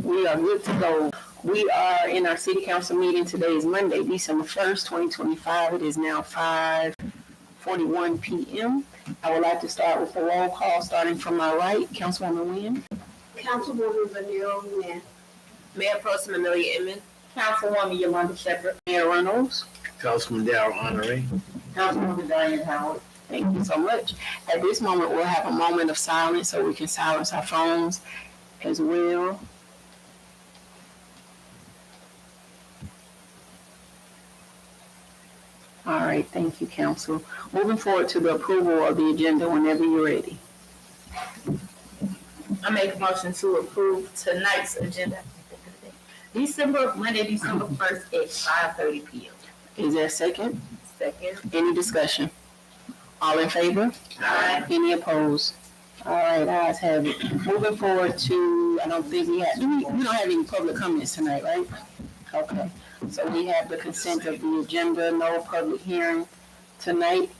We are good to go. We are in our city council meeting. Today is Monday, December 1st, 2025. It is now 5:41 p.m. I would like to start with the roll call, starting from my right. Councilwoman Wynn. Councilwoman Vanilla Wynn. Mayor Pro Tem Amelia Inman. Councilwoman Yolanda Shepherd. Mayor Reynolds. Councilman Darrell Honoré. Councilwoman Diane Howard. Thank you so much. At this moment, we'll have a moment of silence so we can silence our phones as well. All right, thank you, Council. Moving forward to the approval of the agenda whenever you're ready. I make a motion to approve tonight's agenda. Monday, December 1st at 5:30 p.m. Is there a second? Second. Any discussion? All in favor? Aye. Any opposed? All right, ayes have it. Moving forward to, I don't think we have, we don't have any public comments tonight, right? Okay, so we have the consent of the agenda, no public hearing tonight,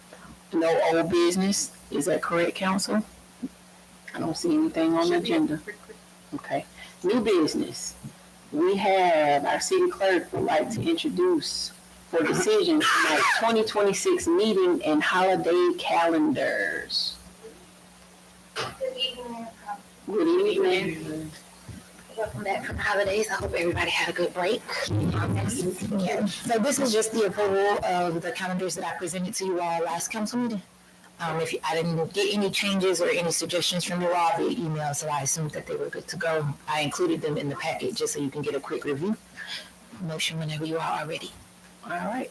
no old business. Is that correct, Council? I don't see anything on the agenda. Okay, new business. We have our city clerk would like to introduce for decision tonight 2026 meeting and holiday calendars. Good evening. Good evening. Welcome back from the holidays. I hope everybody had a good break. Yeah. So this is just the approval of the calendars that I presented to you all last council meeting. I didn't get any changes or any suggestions from you all via email, so I assumed that they were good to go. I included them in the packet just so you can get a quick review. Motion whenever you are ready. All right.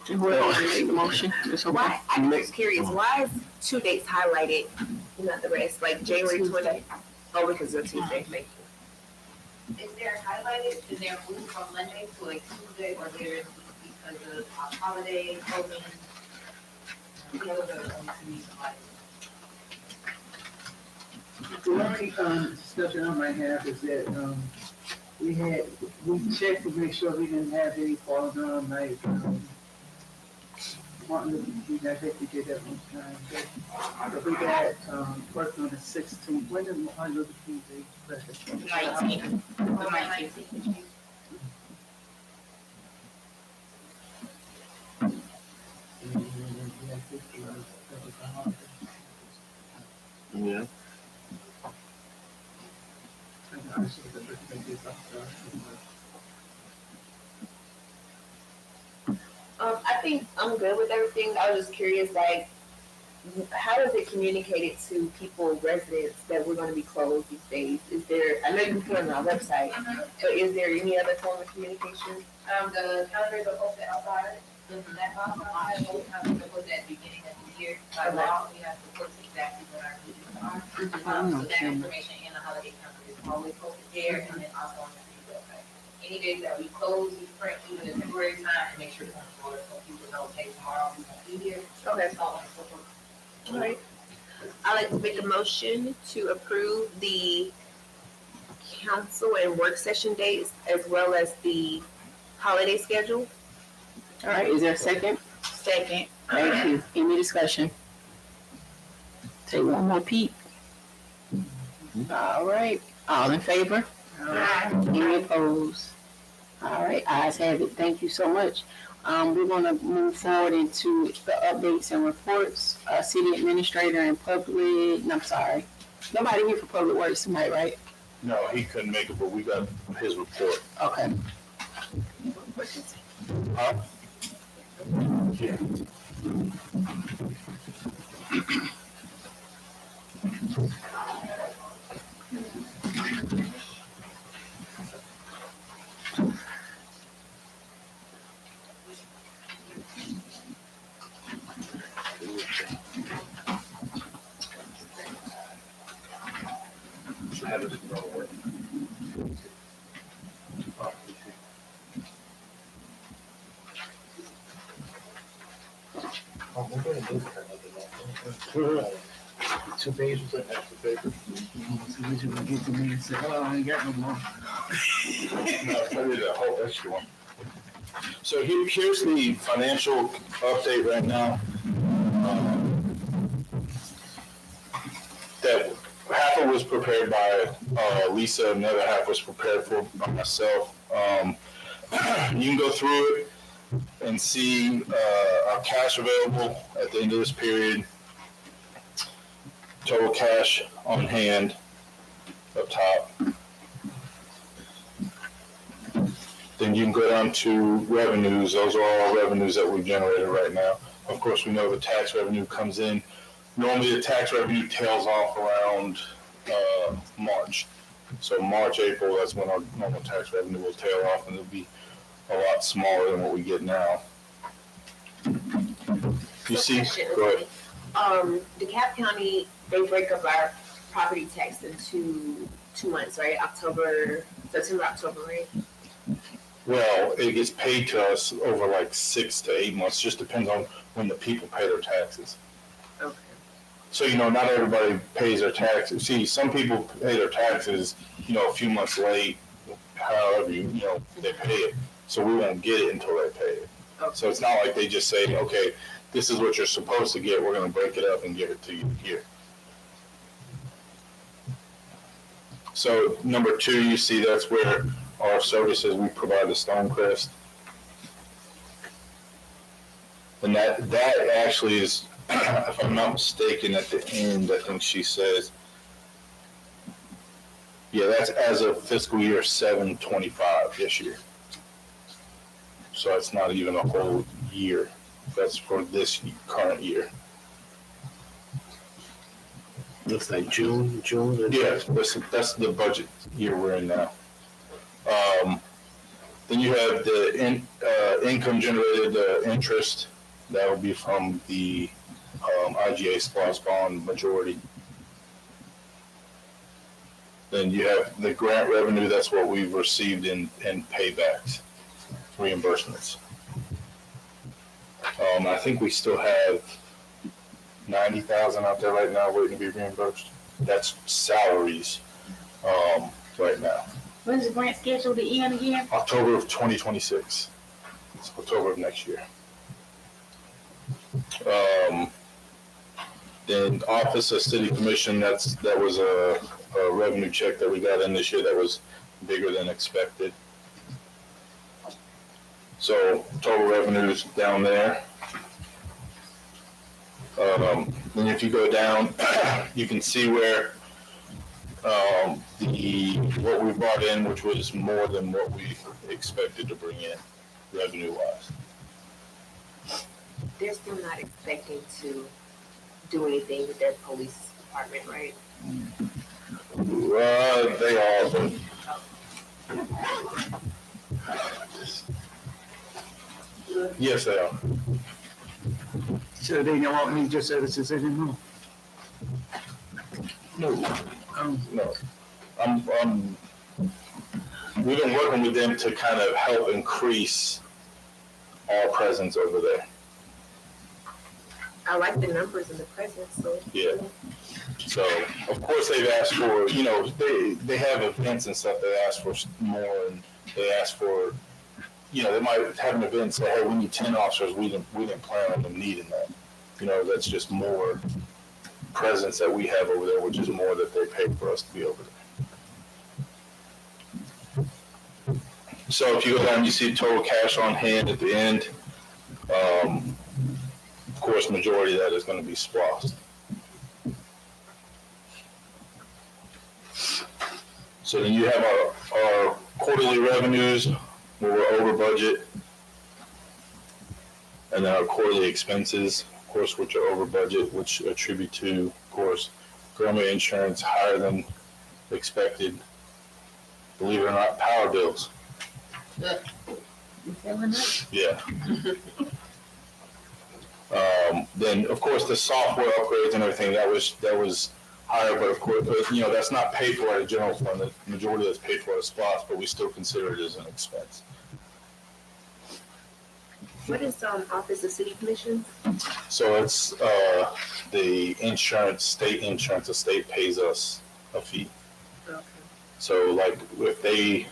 Who wants to make the motion? It's okay. Why? I'm just curious. Why is 2 dates highlighted, not the rest? Like January 20th. Oh, because of Tuesday. Thank you. Is there highlighted? Is there moved from Monday to like Tuesday, or there is because of holiday closing? Those are the only two reasons why. The only discussion I might have is that we checked to make sure we didn't have any falling on like Martin Luther King. I think we did that one time. But we got working on the 16th. When did Martin Luther King Day? 19th. The 19th. Yeah. I think I'm good with everything. I was just curious, like, how is it communicated to people, residents, that we're going to be closed these days? Is there, I know you can put it on our website, but is there any other form of communication? The calendars are posted outside. That's outside. Most calendars are posted at the beginning of the year. By law, we have to post exactly what our meetings are. So that information in the holiday calendar is always posted there, and then also on the city website. Any days that we close, we print even in February time to make sure it's on the board, so people know, hey, tomorrow we won't be here. Okay. So on and so forth. All right. I'd like to make a motion to approve the council and work session dates as well as the holiday schedule. All right, is there a second? Second. Thank you. Any discussion? Take one more peek. All right, all in favor? Any opposed? All right, ayes have it. Thank you so much. We're gonna move forward into the updates and reports. City administrator and public, I'm sorry. Nobody here for public works tonight, right? No, he couldn't make it, but we got his report. Okay. Huh? Yeah. Two pages of extra paper. Usually get to me and say, oh, I ain't got no more. No, I did a whole extra one. So here's the financial update right now. that half of it was prepared by Lisa, and the other half was prepared for by myself. You can go through it and see our cash available at the end of this period, total cash on hand up top. Then you can go down to revenues. Those are all revenues that we've generated right now. Of course, we know the tax revenue comes in. Normally, the tax revenue tails off around March. So March, April, that's when our normal tax revenue will tail off, and it'll be a lot smaller than what we get now. You see? Go ahead. DeKalb County, they break up our property tax into 2 months, right? September, October, right? Well, it gets paid to us over like 6 to 8 months. Just depends on when the people pay their taxes. Okay. So, not everybody pays their taxes. See, some people pay their taxes, a few months late, however, they pay it. So we won't get it until they pay it. Okay. So it's not like they just say, okay, this is what you're supposed to get. We're going to break it up and give it to you here. So number 2, you see that's where our services, we provide the Stonecrest. And that actually is, if I'm not mistaken, at the end, I think she says, yeah, that's as of fiscal year 7/25 this year. So it's not even a whole year. That's for this current year. Looks like June. Yeah, that's the budget year we're in now. Then you have the income generated interest. That will be from the IGA SPOS bond majority. Then you have the grant revenue. That's what we've received in paybacks, reimbursements. I think we still have 90,000 out there right now waiting to be reimbursed. That's salaries right now. When's the grant scheduled to end again? October of 2026. It's October of next year. Then Office of City Commission, that was a revenue check that we got in this year that was bigger than expected. So total revenues down there. Then if you go down, you can see where what we brought in, which was more than what we expected to bring in revenue-wise. They're still not expecting to do anything with their police department, right? They are, but yes, they are. So they don't want me just services anymore? No. We've been working with them to kind of help increase our presence over there. I like the numbers and the presence, so. Yeah. So, of course, they've asked for, they have events and stuff. They ask for more, and they ask for, they might have an event and say, hey, we need 10 officers. We didn't plan on them needing that. That's just more presence that we have over there, which is more that they pay for us to be over there. So if you go down, you see total cash on hand at the end. Of course, majority of that is going to be SPOS. So then you have our quarterly revenues where we're over budget, and then our quarterly expenses, of course, which are over budget, which attribute to, of course, government insurance higher than expected. Believe it or not, power bills. Yeah. Then, of course, the software upgrades and everything, that was higher, but of course, that's not paid for at a general fund. The majority of that's paid for at a SPOS, but we still consider it as an expense. What is Office of City Commission? So it's the insurance, state insurance. The state pays us a fee. Okay. So like if they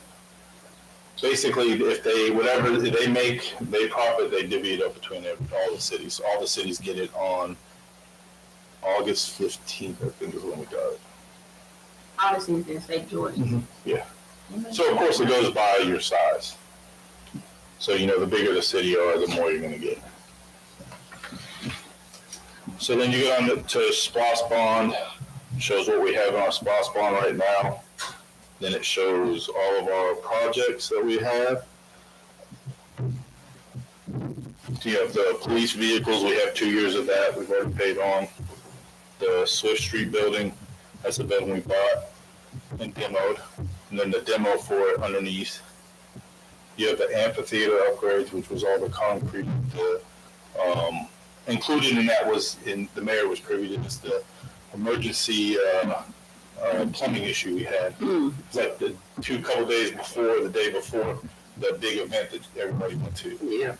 whatever they make, they profit, they divvy it up between all the cities. All the cities get it on August 15th, I think is when we got it. Obviously, it's in St. George. So of course it goes by your size. So, you know, the bigger the city are, the more you're gonna get. So then you go on to SPOS bond, shows what we have in our SPOS bond right now. Then it shows all of our projects that we have. So you have the police vehicles, we have 2 years of that, we've already paid on. The Swift Street building, that's the building we bought and demoed. And then the demo for it underneath. You have the amphitheater upgrades, which was all the concrete. Included in that was, the mayor was privy to this, the emergency plumbing issue we had. It's like the couple days before, the day before the big event that everybody went to. Yeah.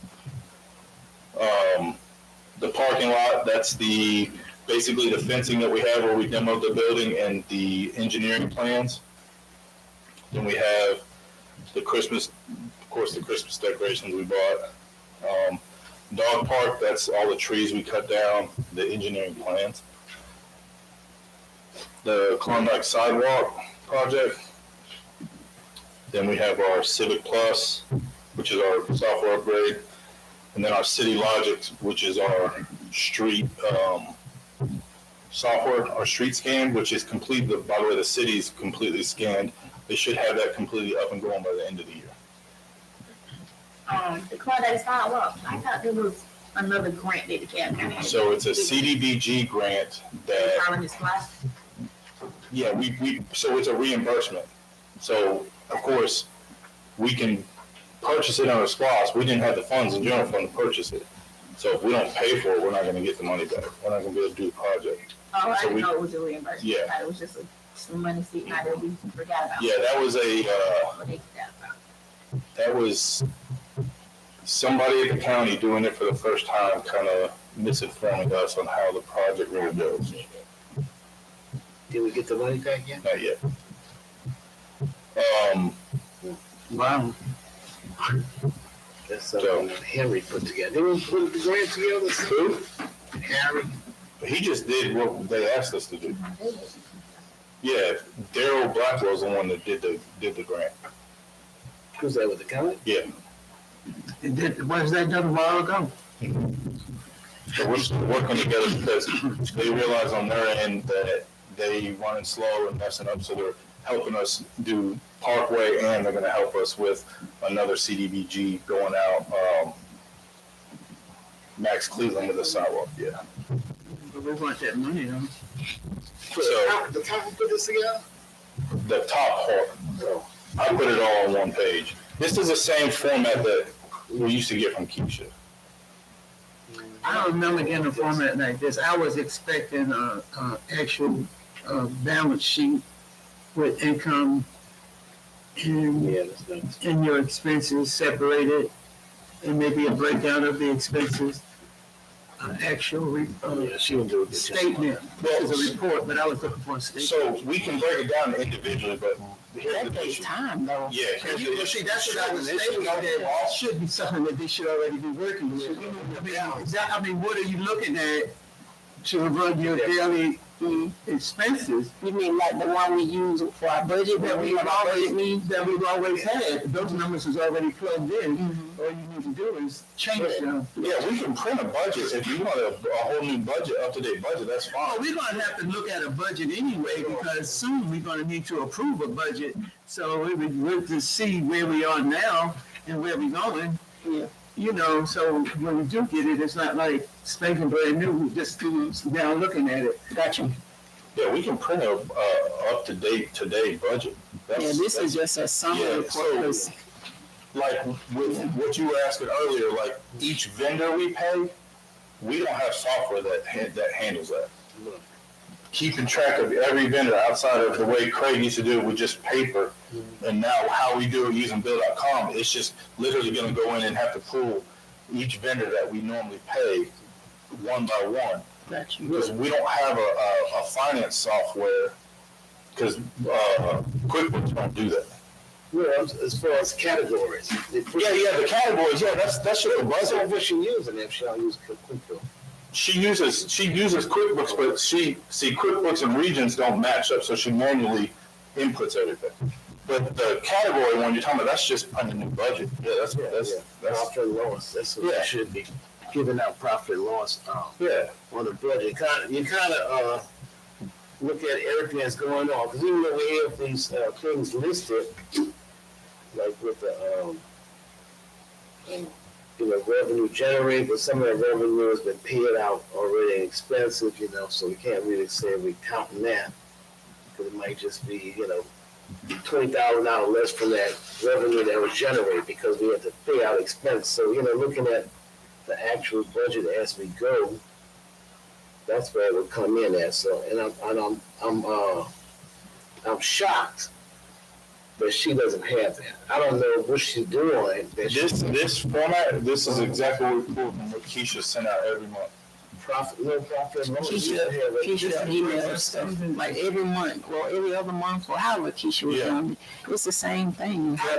The parking lot, that's basically the fencing that we have where we demoed the building and the engineering plans. Then we have the Christmas decorations we bought. Dog park, that's all the trees we cut down, the engineering plans. The Klondike sidewalk project. Then we have our Civic Plus, which is our software upgrade. And then our City Logic, which is our street software, our street scan, which is complete. By the way, the city's completely scanned. They should have that completely up and going by the end of the year. The Klondike sidewalk, I thought there was another grant that the Cap County had. So it's a CDBG grant that, Following this class. yeah, so it's a reimbursement. So, of course, we can purchase it under SPOS. We didn't have the funds in general fund to purchase it. So if we don't pay for it, we're not going to get the money back. We're not going to be able to do the project. Oh, I So didn't we- know it was a reimbursement. Yeah. I thought it was just some money sitting out there we forgot about. Yeah, that was What they forgot about. that was somebody at the county doing it for the first time, kind of misinforming us on how the project really goes. Did we get the money back yet? Not yet. Wow. That's something that Henry put together. Did we put the grant together? Who? Harry? He just did what they asked us to do. Yeah, Daryl Blackwell's the one that did the grant. Was that with the county? Yeah. Was that done a while ago? So we're still working together because they realize on their end that they running slow and messing up, so they're helping us do Parkway and they're gonna help us with another CDBG going out, Max Cleveland with the sidewalk, yeah. But we want that money, though. So The county put this together? the top part, I put it all on one page. This is the same format that we used to get from Keisha. I don't remember getting a format like this. I was expecting a actual balance sheet with income and Yeah, that's nice. and your expenses separated, and maybe a breakdown of the expenses. Actual Yeah, she would do a good job. statement. This is a report, but I was looking for a statement. So we can break it down individually, but here's That the takes issue. time, though. Yeah, here's the Well, issue. see, that's what I was stating, that should be something that they should already be working with. I mean, what are you looking at to run your daily expenses You mean like the one we use for our budget, that that we we've have our budget always, meeting? that we've always had? Those numbers is already plugged in. All you need to do is change them. Yeah, we can print a budget. If you want a whole new budget, up-to-date budget, that's Well, fine. we're gonna have to look at a budget anyway, because soon we're gonna need to approve a budget. So it would be good to see where we are now and where we're going. Yeah. You know, so when we do get it, it's not like spanking brand new, we just now looking at it. Gotcha. Yeah, we can print a up-to-date today budget. Yeah, this is just a summary Yeah, report, so- 'cause Like with what you were asking earlier, like each vendor we pay, we don't have software that handles that. Keeping track of every vendor outside of the way Craig used to do it with just paper, and now how we do it using Bill.com, it's just literally going to go in and have to pull each vendor that we normally pay one by one, gotcha. because we don't have a finance software, because QuickBooks don't do that. Well, as far as categories. Yeah, the categories, yeah, that's just the What's budget. what she using if she don't use QuickBooks? she uses QuickBooks, but QuickBooks and Regions don't match up, so she manually inputs everything. But the category one you're talking about, that's just on the new budget. Yeah, that's Profit and loss, that's what Yeah. it should be, giving out profit and loss, yeah. on the budget. You kind of look at everything that's going on, because even though we have these things listed, like with the revenue generated, but some of that revenue has been paid out already in expenses, so we can't really say we're counting that, because it might just be, $20,000 less from that revenue that was generated because we had to pay out expense. So, looking at the actual budget as we go, that's where it would come in at. So, and I'm shocked that she doesn't have that. I don't know what she's doing. This format, this is exactly what we pulled from what Keisha sent out every month. No profit, no Keisha emails stuff like every month, or every other month, or however Keisha was doing it. It's the same thing. Yeah,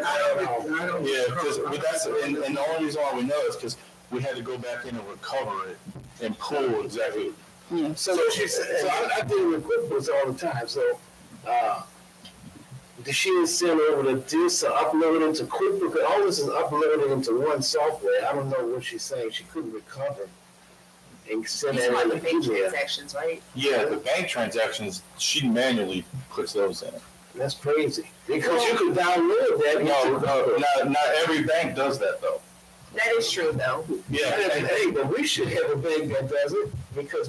but that's and the only reason why we know is because we had to go back in and recover it and pull exactly. Yeah. So I deal with QuickBooks all the time. So she is sent over to this or upload it into QuickBooks. All this is uploaded into one software. I don't know what she's saying. She couldn't recover and send These that are in the the bank email. transactions, right? Yeah, the bank transactions, she manually puts those in. That's crazy. Because you could download that. No, not every bank does that though. That is true, though. Yeah, Hey, but we should have a bank that does it because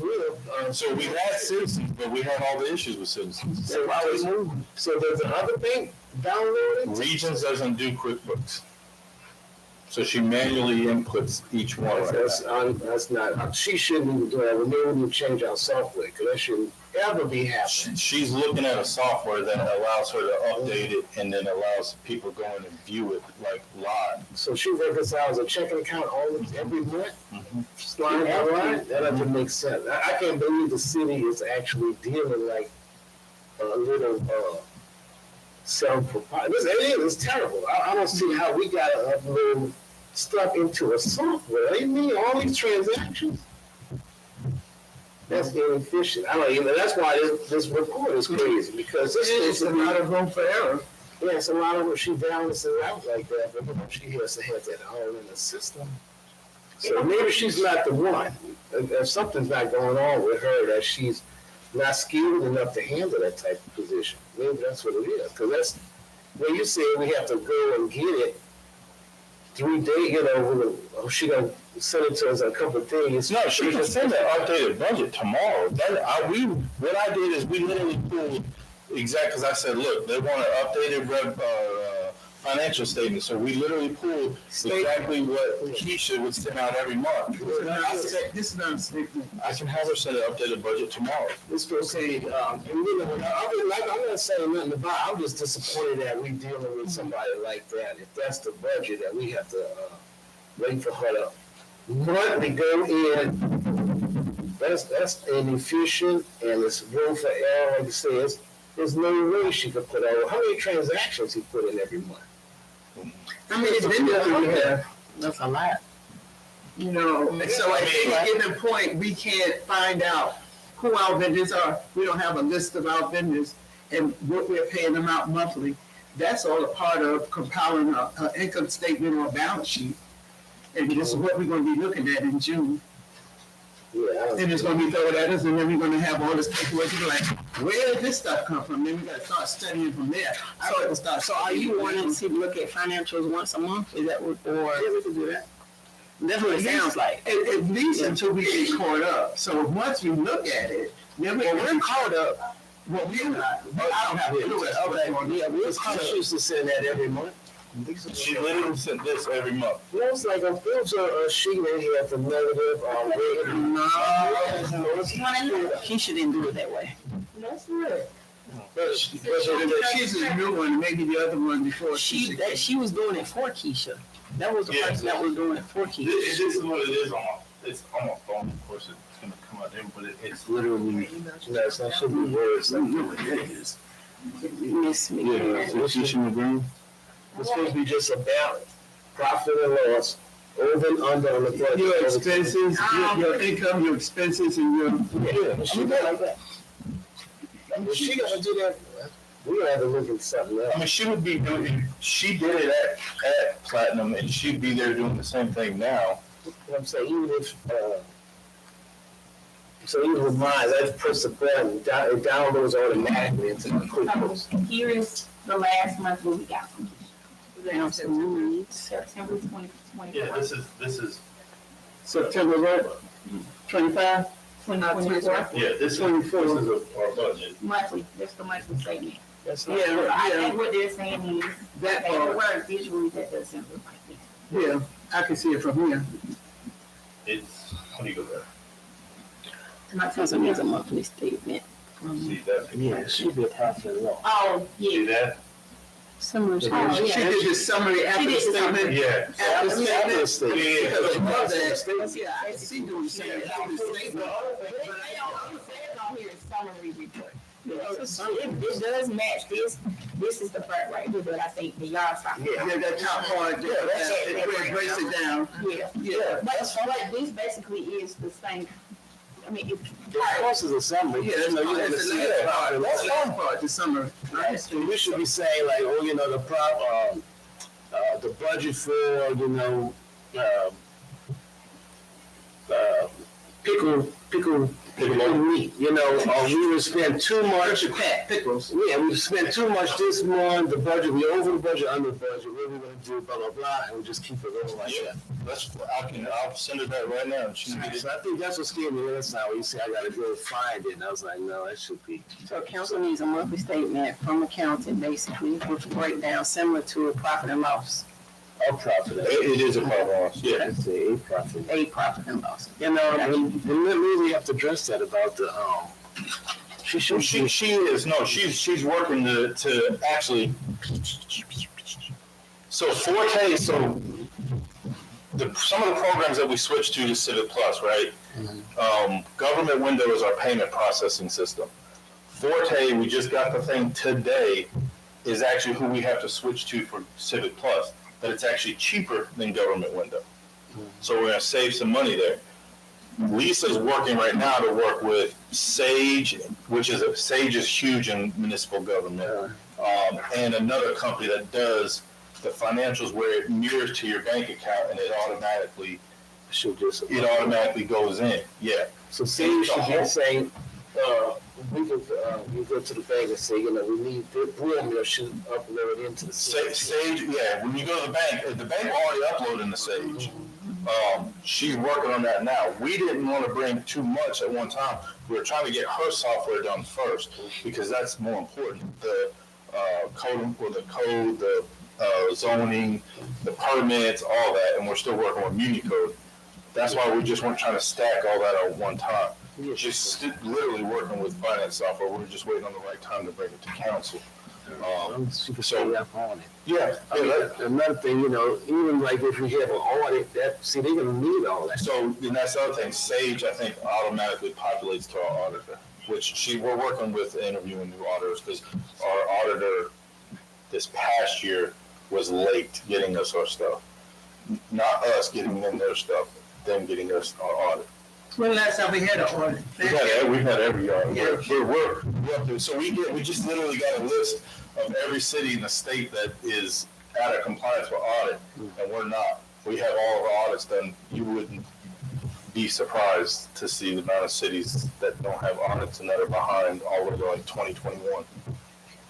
so we had Citizens, but we had all the issues with Citizens. So does the other bank download it? Regions doesn't do QuickBooks, so she manually inputs each one. That's not. She shouldn't even do that. We need to change our software because that shouldn't ever be happening. She's looking at a software that allows her to update it and then allows people go in and view it like live. So she reconciles a checking account every month. Slide that line. That doesn't make sense. I can't believe the city is actually dealing like a little self-propriety. It's terrible. I don't see how we got to upload stuff into a software. You mean all these transactions? That's inefficient. I don't even. That's why this report is crazy because this is a lot of room for error. Yeah, it's a lot of room. She balances out like that, but she has to have that all in the system. So maybe she's not the one. If something's not going on with her, that she's not skilled enough to handle that type of position. Maybe that's what it is. Because that's when you say we have to go and get it 3 days. She gonna send it to us in a couple of days. No, she can send an updated budget tomorrow. What I did is we literally pulled because I said, look, they want an updated financial statement. So we literally pulled exactly what Keisha would send out every month. This is not a statement. I can have her send an updated budget tomorrow. This supposed to say, I'm not saying nothing about it. I'm just disappointed that we dealing with somebody like that. If that's the budget that we have to wait for her to monthly go in, that's inefficient and it's room for error. Like you say, there's no way she could put out. How many transactions he put in every month? I mean, it's been there. That's a lot. So at any given point, we can't find out who our vendors are. We don't have a list of our vendors and what we're paying them out monthly. That's all a part of compiling an income statement or a balance sheet. And this is what we're going to be looking at in June. Yeah, And it's going to be thrown at us, and then we're going to have all this paperwork. You're like, where did this stuff come from? Then we got to start studying from there. So are you wanting to look at financials once a month? Is that what, or? Yeah, we can do that. That's what it sounds like. At least until we get caught up. So once we look at it, then we're caught up. Well, we're not. I don't have to do it. Okay. Yeah, we're supposed to send that every month. She literally sent this every month. Feels like a sheet in here at the negative or No, Keisha didn't do it that way. That's right. But she's a new one, maybe the other one before. She was doing it for Keisha. That was the person that was doing it for Keisha. This is what it is it's on my phone. Of course, it's going to come out there, but it's literally. No, it's not should be words. Miss me. Yeah, Keisha McGreen. It's supposed to be just a balance, profit and loss, Over and under on the budget. Your expenses, your income, your expenses, and your. Yeah, she did like that. If she gonna do that, we gonna have to look at something else. I mean, she would be doing, she did it at Platinum, and she'd be there doing the same thing now. You know what I'm saying, even if, so even with mine, let's press the button, it downloads automatically into the QuickBooks. Here is the last month what we got from Absolutely. September 2024. Yeah, this is. September, right? 25? 2024 Yeah, this is our budget. monthly, that's the monthly statement. That's So not, I Yeah, think what they're saying is, that they part, work visually, that doesn't look like this. yeah, I can see it from here. It's, how do you go there? Because it is a monthly statement. See that? yeah, it should be a profit and loss. Oh, See yeah. that? Similar to. Oh, She yeah. did the summary after the did the statement. Yeah. After the After the statement. statement. Yeah. Because above Statement. that, yeah, I see doing the same after the statement. On here is summary report. It does match this. This is the part right here that I think the yard stock. Yeah. Yeah, that top part, yeah, it breaks it down. Yeah. Yeah. But this basically is the same. I mean, it's The cost is a summary. Yeah, that's You know, you have to the see last that. part, that's the last part, the summary. You should be saying like, oh, you know, the budget for, you know, pickle meat, you know, we would spend too much. Pressure pat, pickles. Yeah, we spent too much this month, the budget, we over the budget, under the budget, what are we gonna do, blah, blah, blah, and we just keep it going like Yeah, that. I'll send her that right now, and she can get it. So I think that's what scared me last time, when you say I gotta go find it, and I was like, no, that should be. So council needs a monthly statement from accounting, basically, with a breakdown similar to a profit and loss. A profit. It is a profit loss, yeah. It's a profit. A profit and loss. You know, and maybe we have to address that about the, she should, She's working to actually. So Forte, some of the programs that we switched to Civic Plus, right? Government Window is our payment processing system. Forte, we just got the thing today, is actually who we have to switch to for Civic Plus. But it's actually cheaper than Government Window. So we're gonna save some money there. Lisa's working right now to work with Sage, Sage is huge in municipal government. And another company that does the financials where it mirrors to your bank account and it automatically goes in. Yeah. So say you should just say, we can, you go to the bank and say, you know, we need, the Broom should upload it into the Sage, yeah, when you go to the bank already uploaded the Sage. She's working on that now. We didn't want to bring too much at one time. We were trying to get her software done first because that's more important. The code, the zoning, the permits, all that, and we're still working with MuniCode. That's why we just weren't trying to stack all that at one time. Just literally working with finance software. We're just waiting on the right time to bring it to council. Super stay up on it. Yeah. Another thing, you know, even like if we have an audit, they're gonna need all that. So then that's the other thing. Sage, I think, automatically populates to our auditor, which we're working with interviewing new auditors because our auditor this past year was late getting us our stuff. Not us getting them their stuff, them getting us our audit. When last time we had an audit? We've had every audit. Yeah. We're up to, so we just literally got a list of every city in the state that is out of compliance with audit, and we're not. We have all of our audits done. You wouldn't be surprised to see the amount of cities that don't have audits and that are behind all the way to like 2021.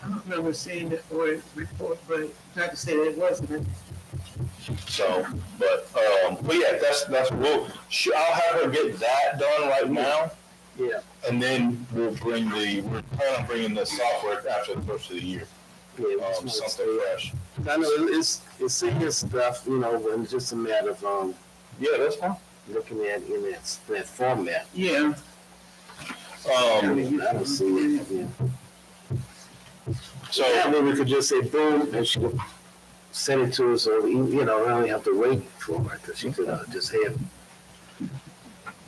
I don't remember seeing the audit report, but not to say that it wasn't. So, but yeah, that's I'll have her get that done right now. Yeah. And then we're planning on bringing the software after the first of the year. Yeah, Something fresh. I know it's serious stuff, you know, but it's just a matter of Yeah, that's fine. looking at in that format. Yeah. I don't see it. Yeah. So That way we could just say boom, and she could send it to us, so you know, we only have to wait for her, because she could just have it.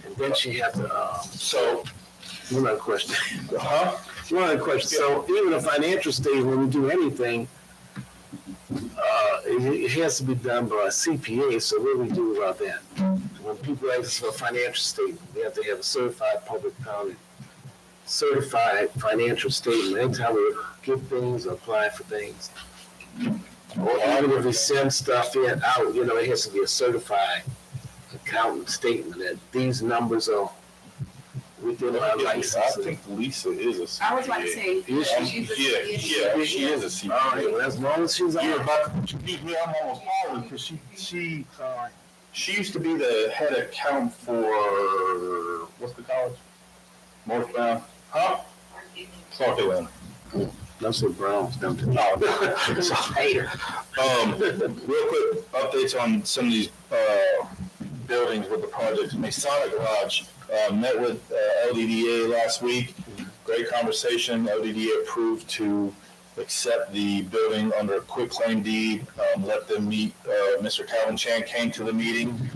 And then she had to, so one other question. huh? One other question. So even a financial statement, when we do anything, It has to be done by a CPA, so what do we do about that? When people ask us for a financial statement, we have to have a certified public accountant, certified financial statement. Anytime we get things, or apply for things, or even if we send stuff out, it has to be a certified accountant statement that these numbers are within our I license. think Lisa is a CPA. I was about to say, Is she? Yeah, she is a CPA. All right, well, as long as she's You're out. about to, excuse me, I'm almost following because she used to be the head accountant for, what's the college? Northbound, huh? Clark Atlanta. That's the Browns, don't they? No, hater. Real quick, updates on some of these, buildings with the projects. Masonic Lodge, met with, LDDA last week. Great conversation. LDDA approved to accept the building under a quick claim deed, let them meet. Mr. Calvin Chan came to the meeting,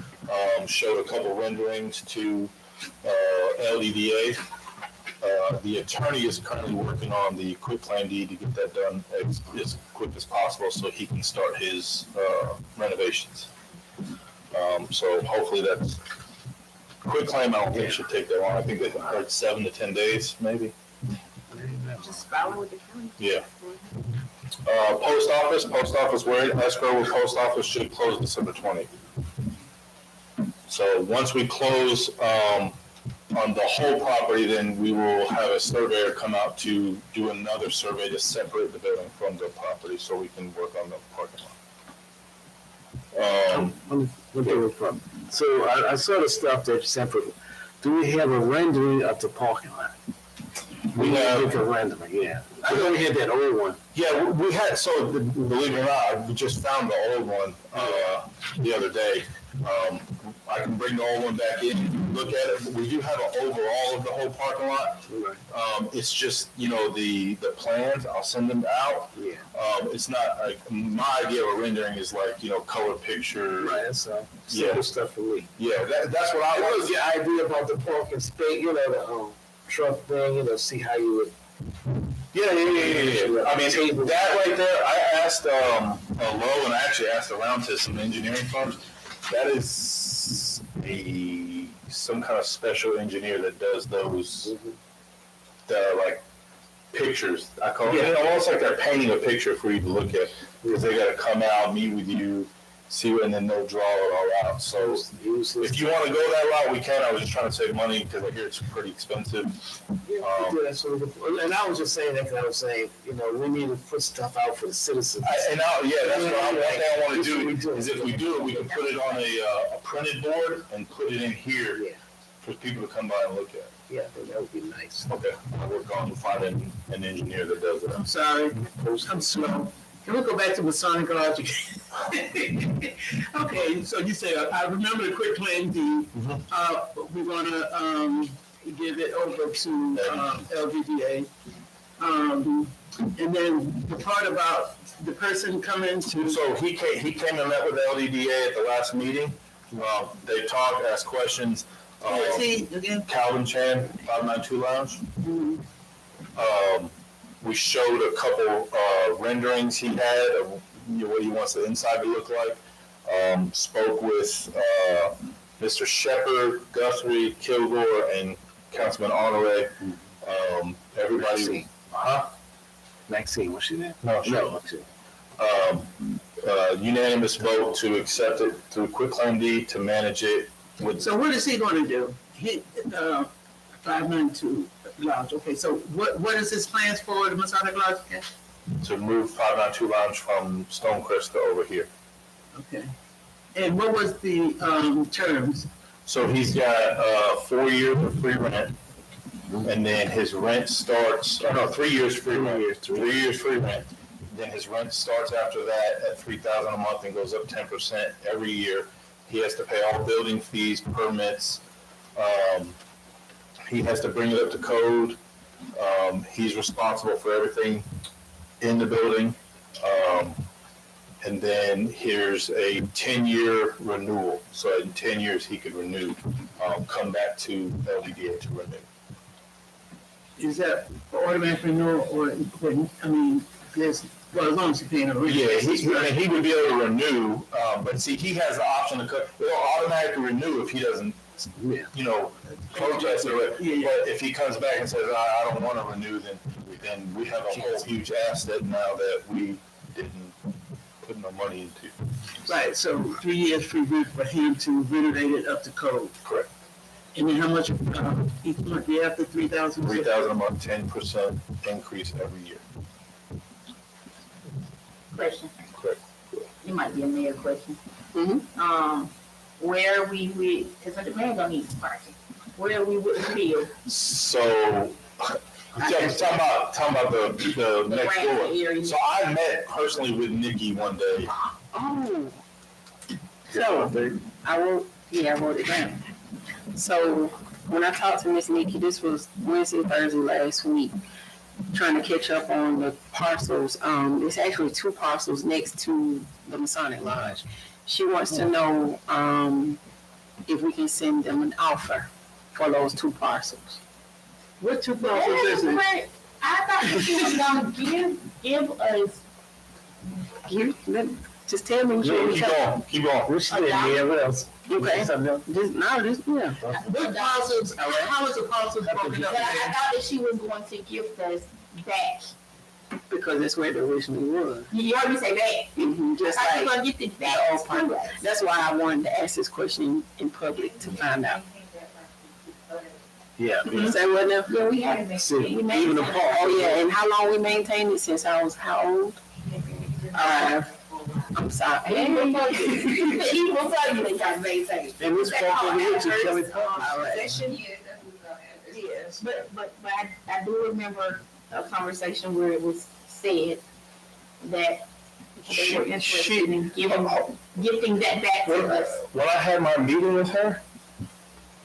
showed a couple renderings to LDDA. The attorney is currently working on the quick claim deed to get that done as quick as possible so he can start his renovations. So hopefully that's quick claim. I don't think it should take that long. I think they heard 7 to 10 days, maybe. just following with the county. Yeah. Post office, we're in escrow with post office, should close December 20th. So once we close, on the whole property, then we will have a surveyor come out to do another survey to separate the building from the property so we can work on the parking lot. So I saw the stuff that you sent for, do we have a rendering of the parking lot? We have, a rendering, yeah. I know we had that old one. yeah, we had, so believe it or not, we just found the old one, the other day. I can bring the old one back in, look at it. We do have an overall of the whole parking lot. It's just, the plans, I'll send them out. Yeah. It's not like, my idea of a rendering is like, color picture. Right, that's Yeah. simple stuff for me. Yeah, that's what I What was. was your idea about the parking space, the truck thing, see how you would. Yeah. I mean, that right there, I asked Lowe, and I actually asked around to some engineering firms. That is some kind of special engineer that does those, the like pictures. I call it almost like they're painting a picture for you to look at, because they got to come out, meet with you, see it, and then they'll draw it all out. So if you want to go that route, we can. I was just trying to save money because I hear it's pretty expensive. And I was just saying that because I was saying, we need to put stuff out for the citizens. That's what one thing I want to do is if we do it, we can put it on a printed board and put it in here for people to come by and look at. Yeah, I think that would be nice. Okay, I'll work on finding an engineer that does it. I'm sorry, I'm slow. Can we go back to Masonic Lodge again? Okay, so you say, I remember the quick claim deed. We're gonna give it over to LDDA. And then the part about the person coming to. So he came and met with LDDA at the last meeting. They talked, asked questions. Who is he again? Calvin Chan, 592 Lounge. We showed a couple renderings he had of what he wants the inside to look like. Spoke with Mr. Shepard, Guthrie, Kilgore, and Councilman Honore. Everybody. Maxine, was she there? No, sure. Unanimous vote to accept it through quitclaim deed to manage it with. So what is he gonna do? 592 Lodge, okay, so what is his plans for the Masonic Lodge again? To move 592 Lounge from Stonecrest to over here. Okay. And what was the terms? So he's got 4 years of free rent, and then his rent starts. 3 years free rent. 3 years free rent. Then his rent starts after that at $3,000 a month and goes up 10% every year. He has to pay all building fees, permits. He has to bring it up to code. He's responsible for everything in the building. And then here's a 10-year renewal. So in 10 years, he could renew, come back to LDDA to renew. Is that automatic renewal or, Yes, well, as long as you're paying a rent. Yeah, he would be able to renew, but see, he has the option to cut, it'll automatically renew if he doesn't, Yeah. protest it. Yeah. But if he comes back and says, I don't want to renew, then we have a whole huge asset now that we didn't put no money into. Right, so 3 years free rent for him to renovate it up to code. Correct. And then how much, each month, yeah, after 3,000? 3,000 a month, 10% increase every year. Question. Correct. It might be a mayor question. Mhm. Where we, because the mayor don't need parking. Where we would feel So, talking about the next grant door. area. So I met personally with Nikki one day. Oh. So, I wrote it down. So, when I talked to Miss Nikki, this was Wednesday, Thursday last week, trying to catch up on the parcels. There's actually 2 parcels next to the Masonic Lodge. She wants to know, if we can send them an offer for those 2 parcels. What 2 parcels is it? I thought that she was gonna give us. Just tell me. Keep going. Which thing, yeah, what else? Okay. Something else? Yeah. What parcels, how is the parcels broken up? But I thought that she was going to give us back. Because that's where it originally was. You heard me say back. Just I thought she was like, gonna get the the old back part. to us. That's why I wanted to ask this question in public to find out. Yeah. Say what now? Yeah, we had it. See, We made even the it. Oh, yeah, and how long we maintained it since I was how old? I'm sorry. He will tell you they got maintained. And this park over here to Kelly Park. Possession. Yes, but I do remember a conversation where it was said that they were interested in gifting that back to us. When I had my meeting with her,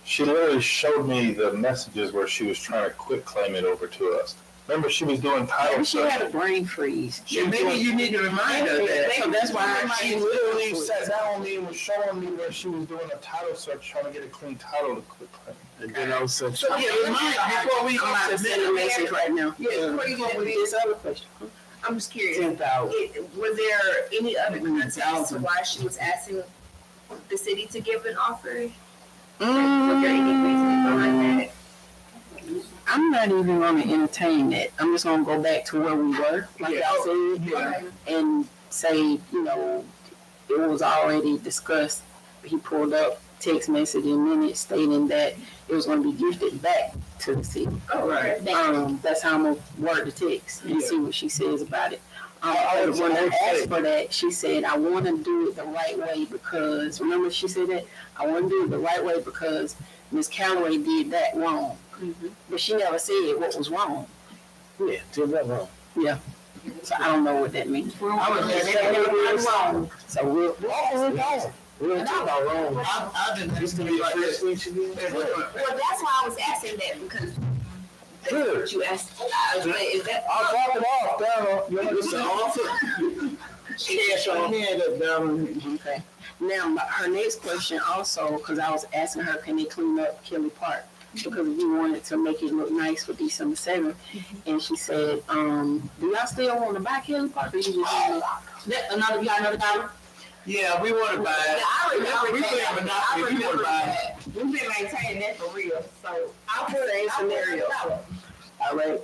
she literally showed me the messages where she was trying to quit claim it over to us. Remember, she was doing title Maybe she had a search. brain freeze. She Yeah, was maybe doing- you need to remind her that. So that's why She literally sat down with me and was showing me where she was doing a title search, trying to get a clean title to quit claiming. And then all of a sudden, So, yeah, remind her before we I'm about to send a message right now. Yeah, before you go with This other question. I'm just curious. 10,000. Was there any other context to 10,000. why she was asking the city to give an offer? Was there any reason behind that? I'm not even gonna entertain that. I'm just gonna go back to where we were, like I said, Yeah. and say, it was already discussed. He pulled up text message in minutes stating that it was gonna be gifted back to the city. Oh, right. That's how I'm gonna word the text and see what she says about it. I was When I gonna say- asked for that, she said, I wanna do it the right way because, remember she said that? I wanna do it the right way because Ms. Calloway did that wrong. But she never said what was wrong. yeah, did that wrong. So I don't know what that means. I was just saying it was wrong. So we'll We don't talk about wrong. I've been This to be the first thing she did. Well, that's why I was asking that because that's Good. what you asked. I was like, is that I'll drop it off down. It's an offer. Cash on hand up down. Okay. Now, her next question also, because I was asking her, can they clean up Kelly Park? Because we wanted to make it look nice for December 7th. And she said, do y'all still want to buy Kelly Park? Or you just want You got another dollar? Yeah, we want to buy Yeah, it. I remember We play a that. I monopoly, we want remember to buy it. that. We've been maintaining that for real, so I'll put Same I'll put scenario. $1. all right.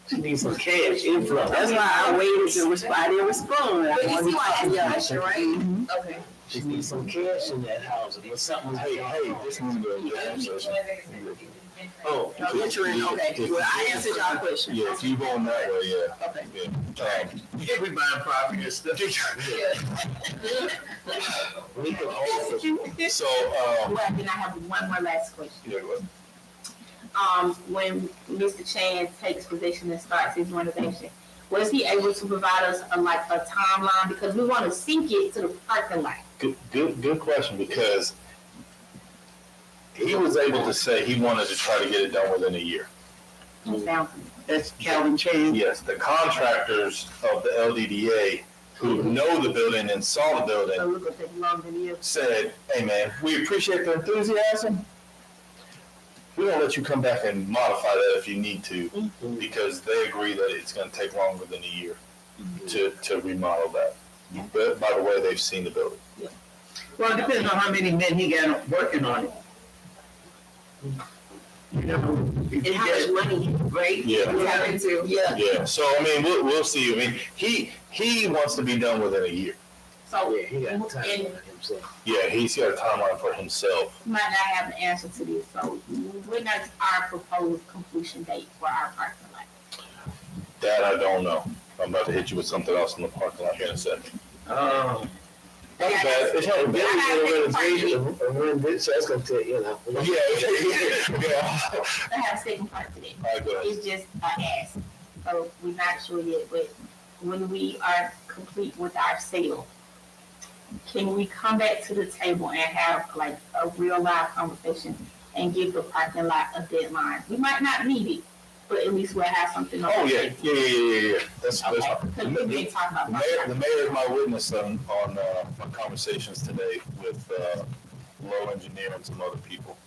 She needs some cash inflow. That's why I waited to respond. I didn't respond. I But you wanted see to why I talk asked to the y'all. question, right? okay? She needs some cash in that house or something. Hey, this needs to go to executive session. Oh, Entering, okay. Well, I answered y'all question. Yeah, if you going that way, yeah. Okay. Yeah. Yeah, we buying property and stuff. we can offer. So, Well, then I have one more last question. yeah, go ahead. When Mr. Chan takes position and starts his renovation, was he able to provide us a timeline? Because we want to sync it to the parking lot. Good question, because he was able to say he wanted to try to get it done within a year. Now, That's Calvin Chain. Yes, the contractors of the LDDA who know the building and saw the so building we're gonna take longer than you. said, hey man, we appreciate the enthusiasm. We're gonna let you come back and modify that if you need to, because they agree that it's gonna take longer than a year. to remodel that. But by the way, they've seen the building. Well, it depends on how many men he got working on it. You know, if And you how much get, money, right? Yeah. We tap into. Yeah, so I mean, we'll see. I mean, he wants to be done within a year. So, Yeah, he got time and on himself. Yeah, he's got a timeline for himself. you might not have an answer to this, so when is our proposed completion date for our parking lot? That I don't know. I'm about to hit you with something else in the parking lot here in a second. That's bad. It's not a building, a renovation, so that's gonna take, you know. Yeah. I have a second part to that. All right, go ahead. It's just an ask, so we're not sure yet, but when we are complete with our sale, can we come back to the table and have like a real live conversation and give the parking lot a deadline? We might not need it, but at least we'll have something on. Oh, the yeah, table. yeah. That's Okay, fine. because we didn't talk about The mayor is my witness on my conversations today with Low Engineer and some other people.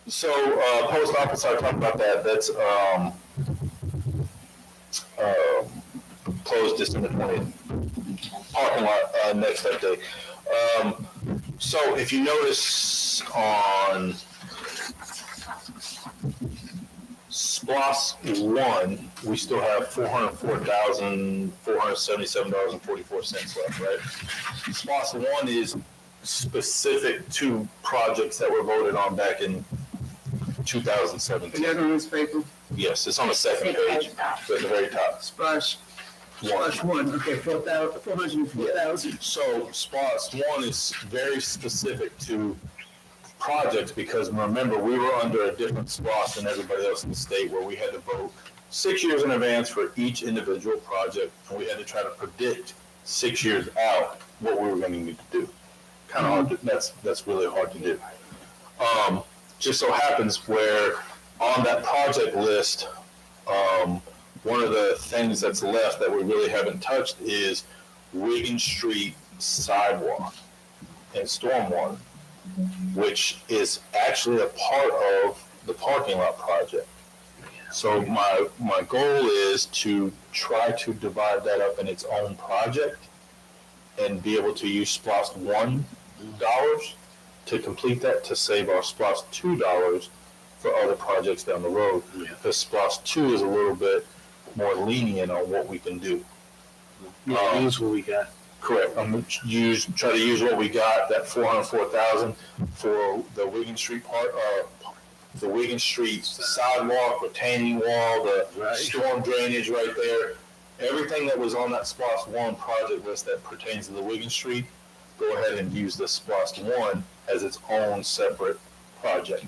Post office, I talked about that. That's closed December 20th. Parking lot next update. So if you notice on SPLOS 1, we still have $404,477.44 left, right? SPLOS 1 is specific to projects that were voted on back in is 2017. that on this paper? Yes, it's on the second page, at the very top. Splash one, okay, 404,000. So SPLOS 1 is very specific to projects because remember, we were under a different SPLOS than everybody else in the state where we had to vote 6 years in advance for each individual project, and we had to try to predict 6 years out what we were going to need to do. Kind of hard. That's really hard to do. Just so happens where on that project list, one of the things that's left that we really haven't touched is Wiggin Street sidewalk and stormwater, which is actually a part of the parking lot project. So my goal is to try to divide that up in its own project and be able to use SPLOS $1 to complete that to save our SPLOS $2 for other projects down the road. Because SPLOS 2 is a little bit more lenient on what we can do. Yeah, use what we got. Correct. I'm gonna try to use what we got, that 404,000 for the Wiggin Street part, the Wiggin Street sidewalk, retaining wall, the storm drainage right there. Everything that was on that SPLOS 1 project list that pertains to the Wiggin Street, go ahead and use the SPLOS 1 as its own separate project.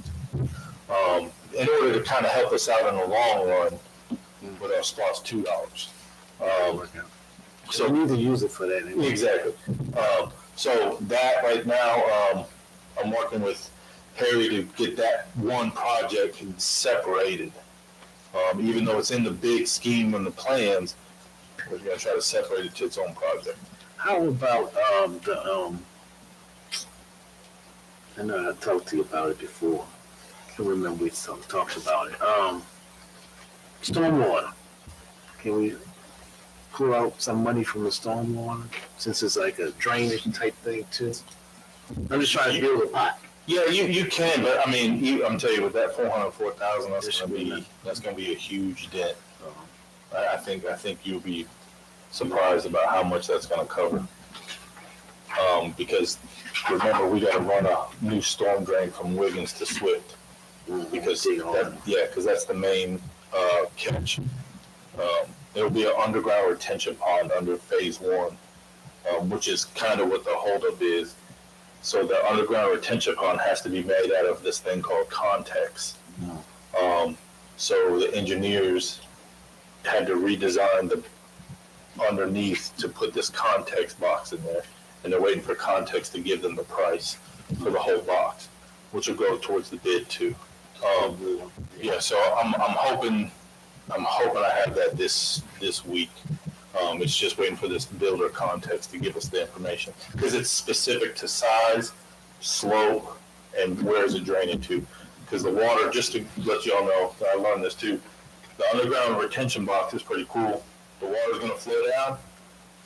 In order to kind of help us out in the long run with our SPLOS $2. So we need to use it for that. Anyway. Exactly. So that right now, I'm working with Harry to get that one project separated. Even though it's in the big scheme and the plans, we're going to try to separate it to its own project. How about I know I talked to you about it before. I can't remember we talked about it. Stormwater. Can we pull out some money from the stormwater since it's like a drainage type thing too? I'm just trying to build a pot. Yeah, you can, but I mean, I'm telling you, with that 404,000, that's going to be a huge dent. I think you'll be surprised about how much that's going to cover. Because remember, we got to run a new storm drain from Wiggins to Swift. Because that's the main catch. It'll be an underground retention pond under phase 1, which is kind of what the holdup is. So the underground retention pond has to be made out of this thing called context. So the engineers had to redesign the underneath to put this context box in there, and they're waiting for context to give them the price for the whole box, which will go towards the bid too. So I'm hoping I have that this week. It's just waiting for this builder context to give us the information because it's specific to size, slope, and where is it draining to. Because the water, just to let y'all know, I learned this too, the underground retention box is pretty cool. The water's gonna flow down.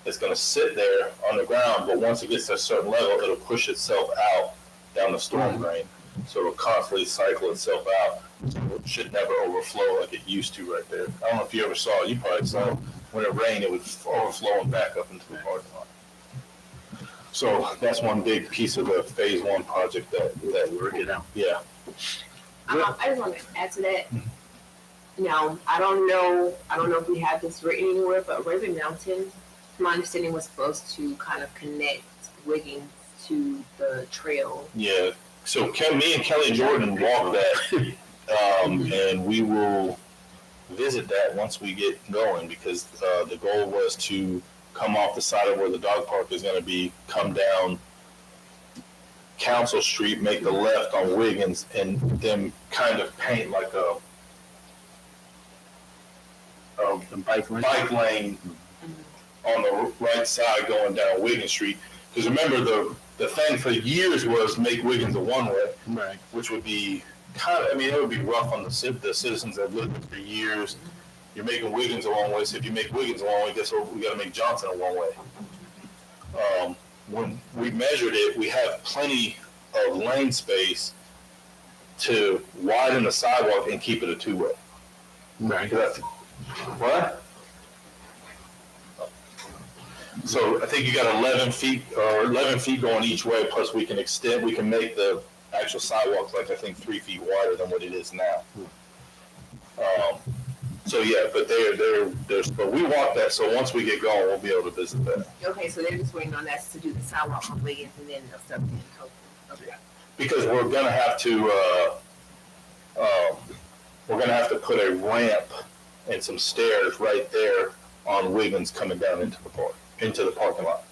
It's gonna sit there underground, but once it gets to a certain level, it'll push itself out down the storm drain. So it'll constantly cycle itself out. It should never overflow like it used to right there. I don't know if you ever saw it. You probably saw it. When it rained, it would overflow and back up into the parking lot. So that's one big piece of the phase one project that Work it out. yeah. I just want to add to that. Now, I don't know if we have this written anywhere, but Raven Mountain, my understanding, was supposed to kind of connect Wiggins to the trail. Yeah. So me and Kelly Jordan walked that, and we will visit that once we get going because the goal was to come off the side of where the dog park is going to be, come down Council Street, make the left on Wiggins, and then kind of paint like a bike lane on the right side going down Wiggins Street. Because remember, the thing for years was make Wiggins a one-way, Right. which would be it would be rough on the citizens that lived there for years. You're making Wiggins a one-way, so if you make Wiggins a one-way, guess what? We got to make Johnson a one-way. When we measured it, we have plenty of lane space to widen the sidewalk and keep it a two-way. Right. What? So I think you got 11 feet going each way, plus we can make the actual sidewalks like I think 3 feet wider than what it is now. So yeah, but but we walk that, so once we get going, we'll be able to visit that. Okay, so they're just waiting on us to do the sidewalk on Wiggins and then they'll start doing okay. Because we're gonna have to put a ramp and some stairs right there on Wiggins coming down into the parking lot.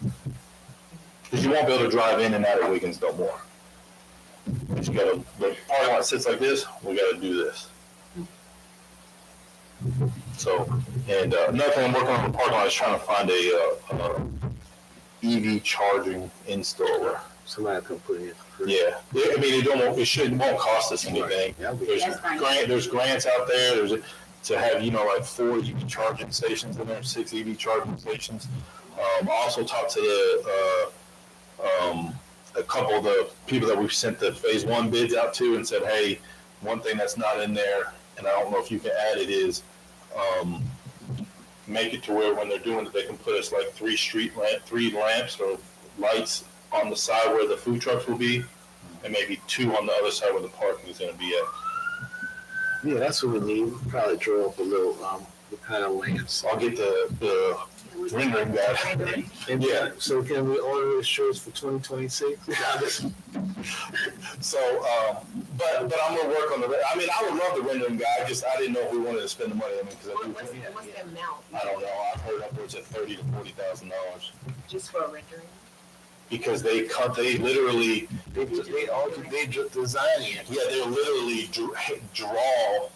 Because you won't be able to drive in and out of Wiggins no more. But the parking lot sits like this, we gotta do this. So, and another thing I'm working on the parking lot is trying to find a EV charging installer. Somebody can put it in. Yeah, I mean, it won't cost us anything. Yeah, There's grants out there. To have like 4 EV charging stations in there, 6 EV charging stations. I also talked to a couple of the people that we've sent the phase one bids out to and said, hey, one thing that's not in there, and I don't know if you can add it, is make it to where when they're doing it, they can put us like 3 lamps or lights on the side where the food trucks will be, and maybe 2 on the other side where the parking is going to be at. Yeah, that's what we need. We'll probably draw up a little, what kind of lamps. I'll get the rendering guy. Yeah, so can we order the shirts for 2026? So, but I'm gonna work on I mean, I would love the rendering guy. I didn't know if we wanted to spend the money on it because What's the amount? I don't know. I've heard upwards of $30,000 to $40,000 Just for a rendering? because they literally They design it. yeah, they'll literally draw.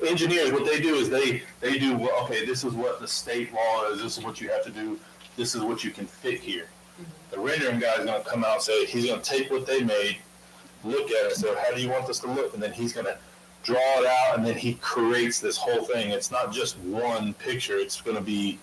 Engineers, what they do is they do, well, okay, this is what the state law is, this is what you have to do, this is what you can fit here. The rendering guy is going to come out and say, he's going to take what they made, look at it, and say, how do you want this to look? And then he's going to draw it out, and then he creates this whole thing. It's not just one picture, it's going to be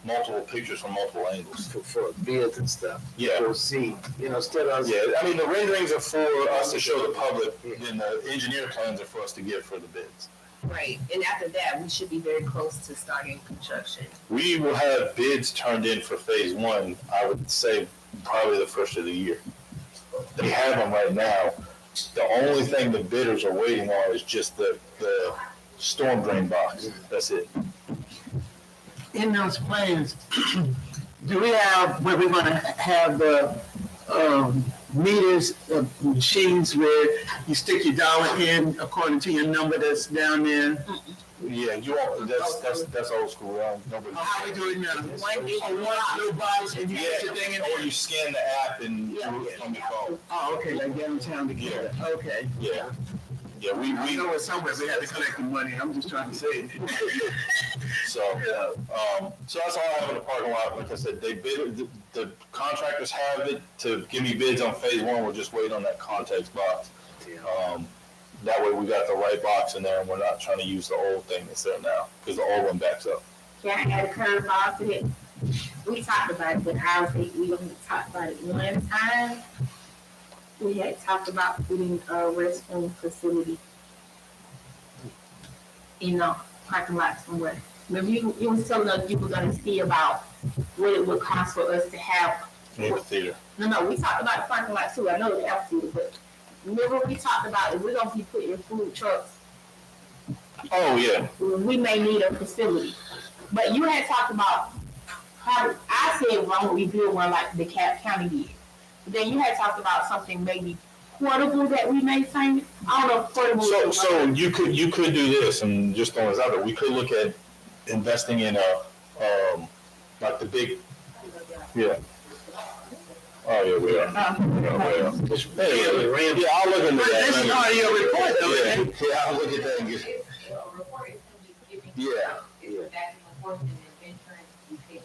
multiple pictures from multiple angles. For bids and stuff. Yeah. For see, instead of. Yeah, I mean, the renderings are for us to show the public, and the engineer plans are for us to give for the bids. Right, and after that, we should be very close to starting construction. We will have bids turned in for phase one, I would say probably the first of the year. They have them right now. The only thing the bidders are waiting on is just the storm drain box. That's it. In those plans, do we have where we're gonna have the meters, machines where you stick your dollar in according to your number that's down there? Yeah, that's old school. Nobody. How we do it now? One Little box and you put your thing in or there? you scan the app and do it from your phone. Oh, okay, like downtown together, okay. Yeah. Yeah, I know it's somewhere we had to collect the money, I'm just trying to say it. So that's all I have in the parking lot. Like I said, they bid. The contractors have it to give me bids on phase one. We'll just wait on that context box. That way we got the right box in there and we're not trying to use the old thing that's there now, because the old one backs up. Can I add a curveball to it? We talked about it, but I don't think we only talked about it one time. We had talked about putting a restroom facility in a parking lot somewhere. Remember, you was telling us you were gonna see about what it would cost for us to have. Amphitheater. No, we talked about the parking lot too. I know the amphitheater, but remember we talked about if we're gonna be putting food trucks, Oh, yeah. we may need a facility. But you had talked about probably, I said why don't we build one like the County did. But then you had talked about something maybe portable that we may find. I don't know if portable. So you could do this, and just throwing this out there, we could look at investing in like the big, yeah. Oh, yeah, we are. Yeah, I'll look into that. That's part of your report, though. Yeah, I'll look at that and get. A report is gonna be giving. Yeah. It's back and forth and then insurance, we pay.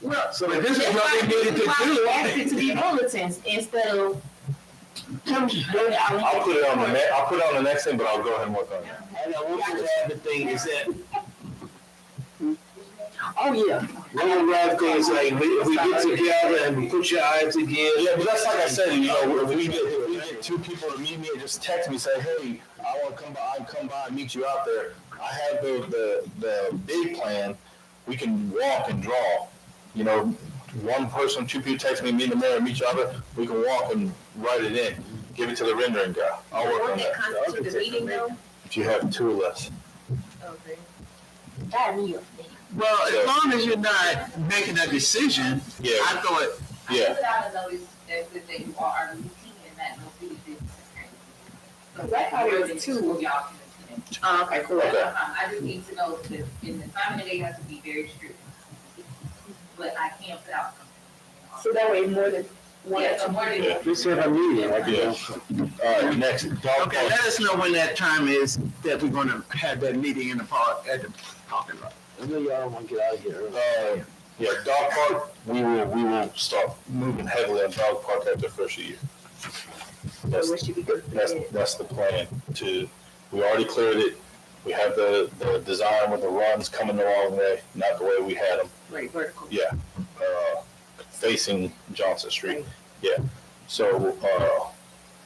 Well, So if this is what we needed to do. ask it to be bulletins instead of. I'll put it on the next thing, but I'll go ahead and work on it. I know one other thing is that Oh, yeah. one of the other things like if we get together and we put your eyes together. Yeah, but that's like I said, you know, if we get two people to meet me and just text me, say, hey, I want to come by and meet you out there. I have the big plan. We can walk and draw. You know, one person, two people text me, meet in the mirror, meet you out there. We can walk and write it in. Give it to the rendering guy. I'll work on Won't that that. constitute the meeting though? If you have two or less. Okay. That me. Well, as long as you're not making a decision, Yeah, I thought, yeah. I put out a notice that says that you are routine and that no city business. So I thought it was two. Y'all can attend. Oh, okay, cool. Okay. I just need to know that in the time of the day has to be very strict. But I can't put out something. So that way more than one. Yeah, so more than. Yeah. Just have a meeting. Yeah. All right, next. Dog okay, let us know when that time is that we're gonna have that meeting in the park, at the parking lot. I know y'all don't want to get out of here early. Yeah, dog park, we will start moving heavily on dog park after the first year. What should be good for that? That's the plan we already cleared it. We have the design with the runs coming the wrong way, not the way we had them. Right, vertical. Yeah, facing Johnson Street. Yeah, so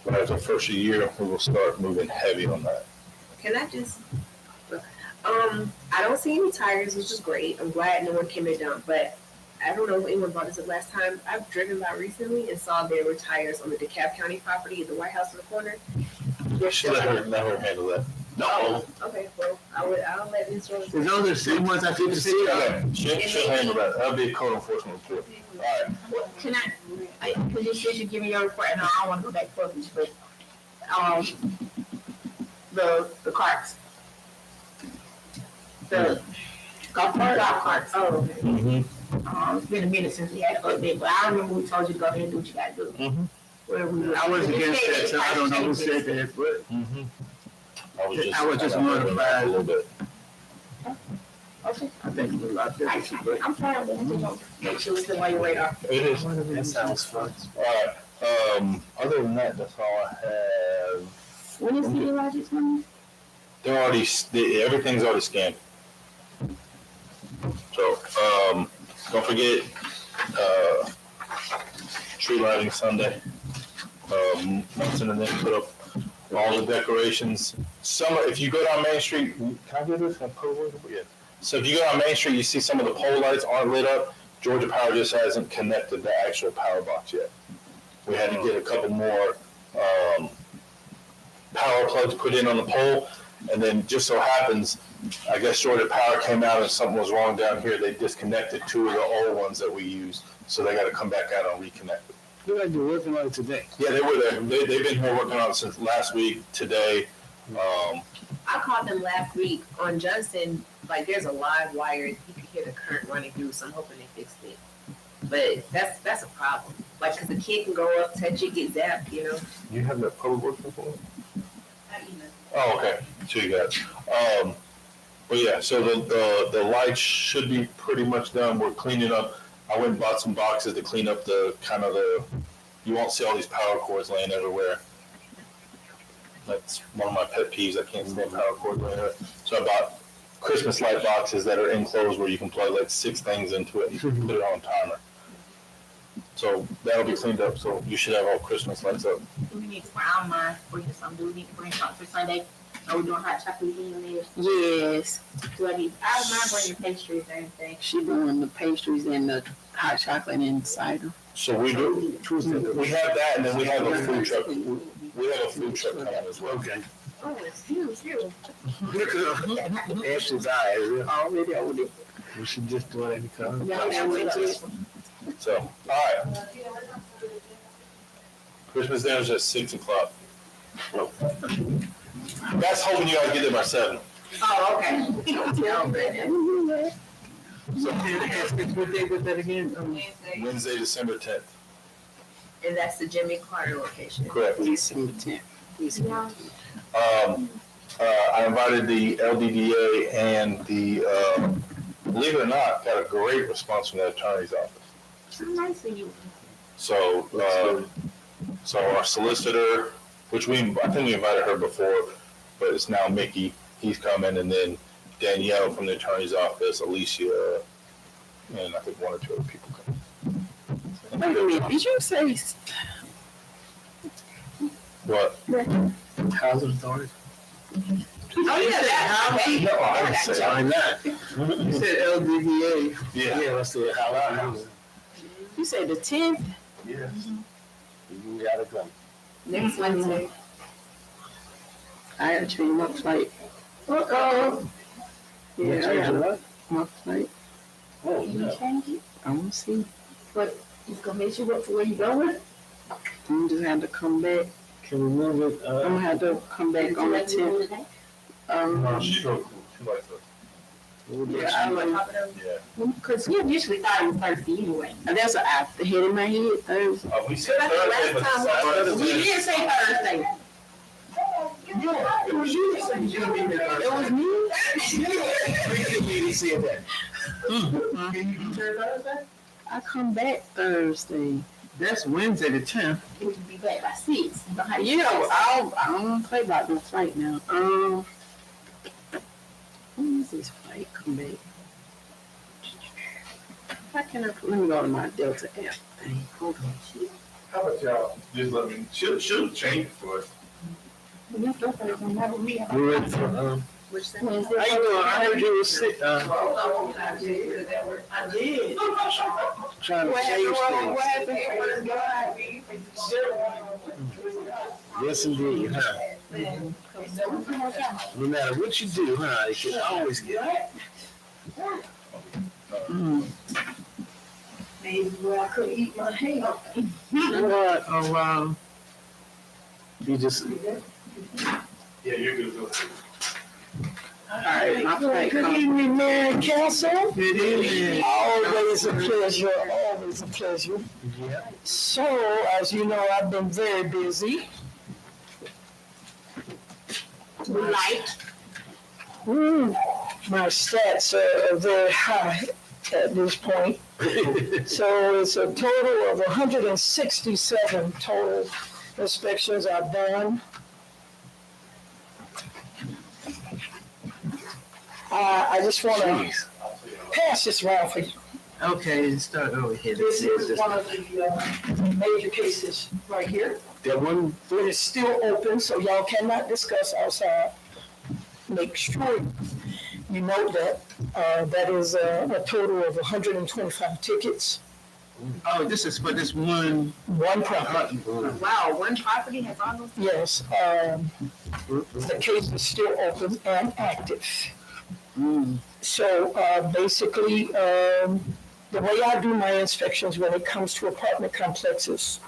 after the first year, we will start moving heavy on that. Can I just, I don't see any tires, which is great. I'm glad no one came in down, but I don't know if anyone brought this up last time. I've driven by recently and saw there were tires on the DeKalb County property at the White House in the corner. They're still. Let her handle that. Oh, okay, well, I'll let Ms. Rose. Is those the same ones I think to see? She'll handle that. That'll be a code enforcement report. All right. Well, can because you said you give me your report, and I don't want to go back for this, but, the carts. The golf carts. Oh, okay. Mm-hmm. It's been a minute since we had an update, but I remember we told you to go ahead and do what you gotta do. Mm-hmm. Where we were. I was against that, so I don't know who said that, but Mm-hmm. I was just notified. a little bit. Okay. I think it's a lot different. But I'm trying to make sure it's on your radar. It is. That sounds fun. All right. Other than that, that's all I have. When is City Logic coming? They're already, everything's already scanned. So, don't forget, tree lighting Sunday. Munson and then put up all the decorations. If you go down Main Street, can I get this? Can I put it away? Yeah. So if you go down Main Street, you see some of the pole lights aren't lit up. Georgia Power just hasn't connected the actual power box yet. We had to get a couple more power plugs put in on the pole, and then just so happens, I guess Georgia Power came out and something was wrong down here. They disconnected two of the old ones that we used, so they got to come back out and reconnect it. You guys are working on it today. Yeah, they were there. They've been here working on it since last week, today. I called them last week on Johnson, like there's a live wire, you could hear the current running through, so I'm hoping they fixed it. But that's a problem, like, cause the kid can go up, touch it, get zapped, you know? You have that public works report? I emailed. Oh, okay. So you got it. But yeah, so the lights should be pretty much done. We're cleaning up. I went and bought some boxes to clean up you won't see all these power cords laying everywhere. That's one of my pet peeves. I can't stand power cords anyway. So I bought Christmas light boxes that are enclosed where you can plug like 6 things into it and put it on a timer. So that'll be cleaned up. So you should have all Christmas lights up. We need to, I don't mind bringing something, do we need to bring something for Sunday? Are we doing hot chocolate in there? Yes, Do I need, I don't mind bringing pastries or anything. she doing the pastries and the hot chocolate and cider. So we do. We have that, and then we have a food truck. We have a food truck coming as well. Okay. Oh, it's huge. Ashley's eyes, Already over we should just do it any time. there. So, all right. Christmas dinner's at 6 o'clock. That's hoping you guys get there by 7. Oh, okay. So what day was that again? Wednesday. Wednesday, December 10th. And that's the Jimmy Carter location. Correct. December 10th. Yeah. I invited the LDDA and the, believe it or not, got a great response from the attorney's office. So nice of you. So, so our solicitor, which I think we invited her before, but it's now Mickey, he's coming, and then Danielle from the attorney's office, Alicia, and I think 1 or 2 other people coming. Wait a minute, did you say What? Housing authority? Oh, yeah, that's No, I didn't say Why not? You said LDDA. Yeah. Yeah, let's say housing. you said the 10th? Yes. You gotta come. Next Wednesday. I gotta change my flight. Uh-oh. Yeah, I Change gotta what? my flight. Oh, You no. change it, I wanna see. but it's gonna make you up for where you going. I'm just have to come back. Can we move it, I'm gonna have to come back on the 10th. She's so cool. She likes it. Yeah, I like, Yeah. Cause you usually thought it was Thursday anyway. that's an after hit in my head Thursday. We said That's the Thursday, but last time Thursday. we did say Thursday. Yeah, it was you that said you didn't mean that. It was me? We didn't really see that. Can you be there Thursday? I come back Thursday. That's Wednesday the 10th. It would be back by 6. You know how you Yeah, feel. I don't wanna play about no flight now. When is this flight come back? How can I, let me go to my Delta app thing. Hold on. How about y'all just let me, she'll change it for us. We have to Thursday, never we have. We're ready for, Which Sunday? Wednesday. how you doing? I heard you were sick, I did. I did. trying to What change happened? things. What happened? Yes, indeed, huh? No matter what you do, huh, you can always get. Maybe where I could eat my hand. What? Oh, wow. You just, Yeah, you're good to it. Alright, my flight Good come. evening, Mayor and Council. Good evening. Always a pleasure, always a pleasure. yeah. So, as you know, I've been very busy. We like. My stats are very high at this point. So it's a total of 167 total inspections I've done. I just want to pass this around for you. Okay, start over here. This is one of the major cases right here. That one, It is still open, so y'all cannot discuss outside. Make sure you know that. That is a total of 125 tickets, Oh, this is for this one. one property. Wow, one property has all those. Yes, the case is still open and active. So basically, the way I do my inspections when it comes to apartment complexes,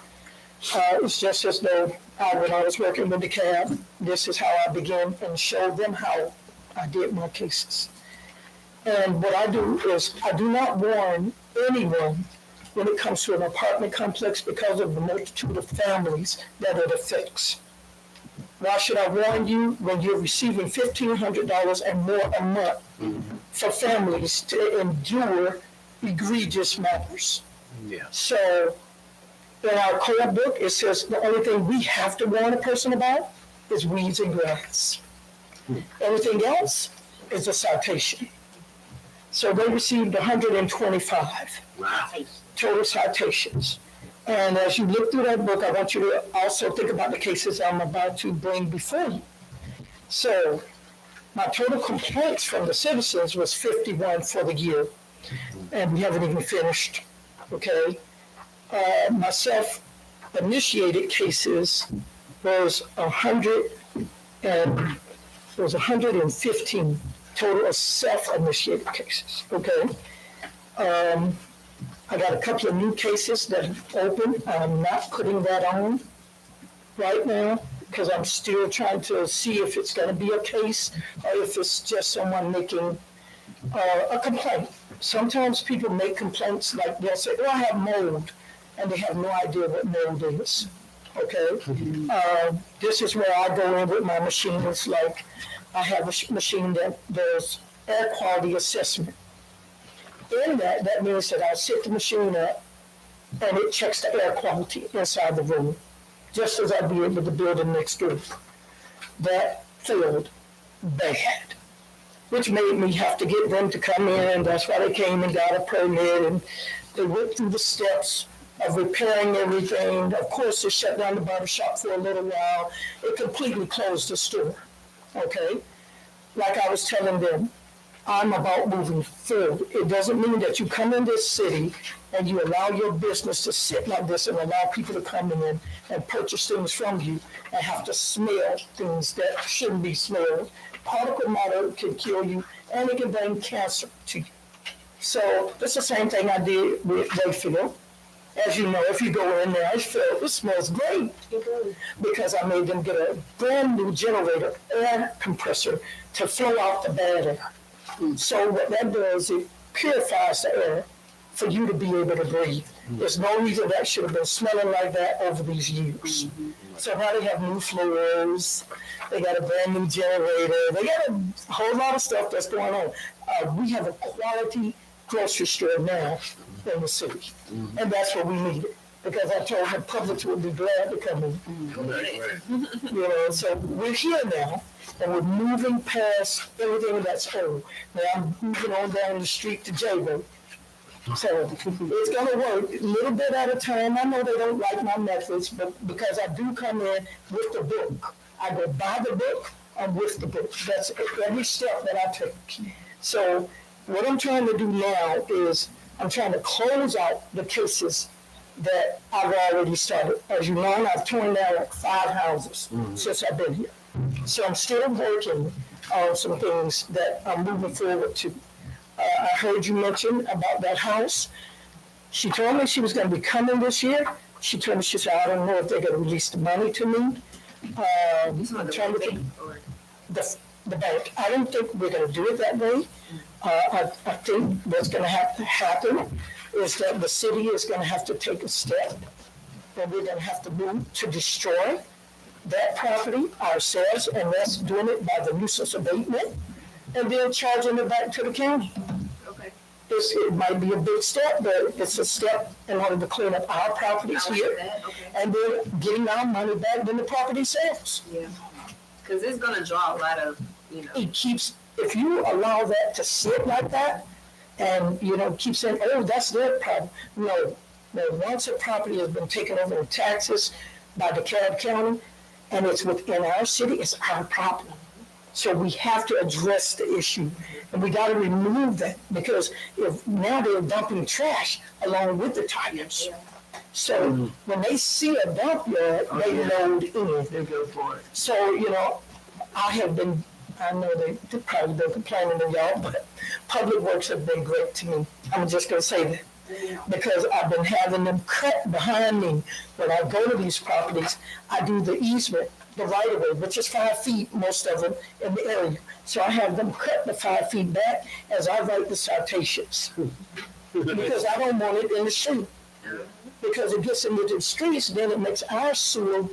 it's just as though when I was working with the cab, this is how I begin and show them how I did my cases. And what I do is I do not warn anyone when it comes to an apartment complex because of the multitude of families that it affects. Why should I warn you when you're receiving $1,500 and more a month for families to endure egregious matters? yeah. So in our code book, it says the only thing we have to warn a person about is weeds and grass. Everything else is a citation. So they received 125 total citations. And as you look through that book, I want you to also think about the cases I'm about to bring before you. So my total complaints from the citizens was 51 for the year, and we haven't even finished, okay? My self-initiated cases was 115 total of self-initiated cases, okay? I got a couple of new cases that have opened. I'm not putting that on right now because I'm still trying to see if it's going to be a case or if it's just someone making a complaint. Sometimes people make complaints like they'll say, oh, I have mold, and they have no idea what mold is, okay? This is where I go in with my machine. It's like I have a machine that does air quality assessment. In that means that I set the machine up and it checks the air quality inside the room, just as I'd be able to build the next door. That failed bad, which made me have to get them to come in. That's why they came and got a permit, and they went through the steps of repairing everything. Of course, they shut down the barber shop for a little while. It completely closed the store, okay? Like I was telling them, I'm about moving forward. It doesn't mean that you come in this city and you allow your business to sit like this and allow people to come in and purchase things from you and have to smell things that shouldn't be smelled. Particle matter can kill you and it can bring cancer to you. So it's the same thing I did with Wayfield. As you know, if you go in there, it smells great because I made them get a brand new generator, air compressor to flow out the bad air. So what that does, it purifies the air for you to be able to breathe. There's no reason that should have been smelling like that over these years. So now they have new floors, they got a brand new generator, they got a whole lot of stuff that's going on. We have a quality grocery store now in the city, and that's what we needed. Because I told the public would be glad to come in. You know, so we're here now, and we're moving past everything that's old. Now I'm moving on down the street to J-Road. So it's gonna work a little bit at a time. I know they don't like my methods, but because I do come in with the book. I go by the book, I'm with the book. That's every step that I take. So what I'm trying to do now is I'm trying to close out the cases that I've already started. As you know, I've torn down like 5 houses since I've been here. So I'm still working on some things that I'm moving forward to. I heard you mention about that house. She told me she was going to be coming this year. She told me, she said, I don't know if they're going to release the money to me. I'm trying to think. The bank. I don't think we're going to do it that way. I think what's going to have to happen is that the city is going to have to take a step, and we're going to have to move to destroy that property ourselves, and that's doing it by the nuisance abatement, and then charging it back to the county. Okay. It might be a big step, but it's a step in order to clean up our properties here, and then getting our money back when the property sells. Yeah. Because it's going to draw a lot of, It keeps, if you allow that to sit like that, and, keep saying, oh, that's their problem. No, once a property has been taken over in taxes by DeKalb County, and it's within our city, it's our problem. So we have to address the issue, and we got to remove that, because if now they're dumping trash along with the tires. So when they see a dump yard, they load in. They go for it. So, I know they've probably been complaining to y'all, but Public Works have been great to me. I'm just going to say that. Because I've been having them cut behind me. When I go to these properties, I do the easement, the right of way, which is 5 feet, most of them in the area. So I have them cut the 5 feet back as I write the citations. Because I don't want it in the street. Because it gets into the streets, then it makes our sewer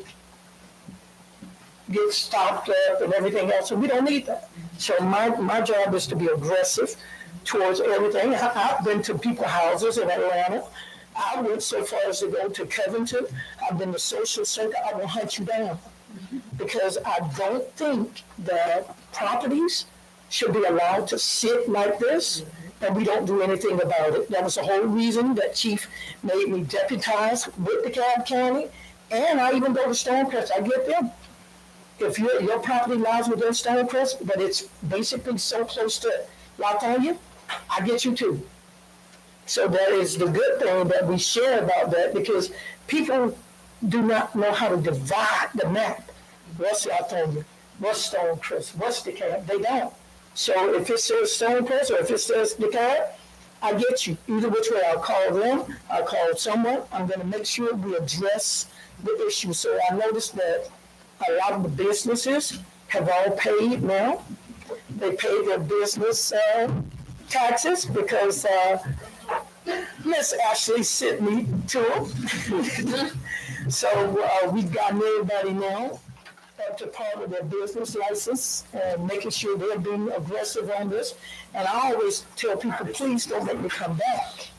get stopped up and everything else, and we don't need that. So my job is to be aggressive towards everything. I've been to people's houses in Atlanta. I went so far as to go to Covington. I've been to Social Circle. I will hunt you down. Because I don't think that properties should be allowed to sit like this and we don't do anything about it. That was the whole reason that Chief made me deputize with DeKalb County. And I even go to Stonecrest, I get them. If your property lies within Stonecrest, but it's basically so close to Lithonia, I get you too. So that is the good thing that we share about that, because people do not know how to divide the map. What's Lithonia? What's Stonecrest? What's DeKalb? They don't. So if it says Stonecrest or if it says DeKalb, I get you. Either which way, I'll call them, I'll call someone. I'm going to make sure we address the issue. So I noticed that a lot of the businesses have all paid now. They pay their business taxes because Miss Ashley sent me to them. So we've gotten everybody now up to par with their business license and making sure they're being aggressive on this. And I always tell people, please don't make me come back,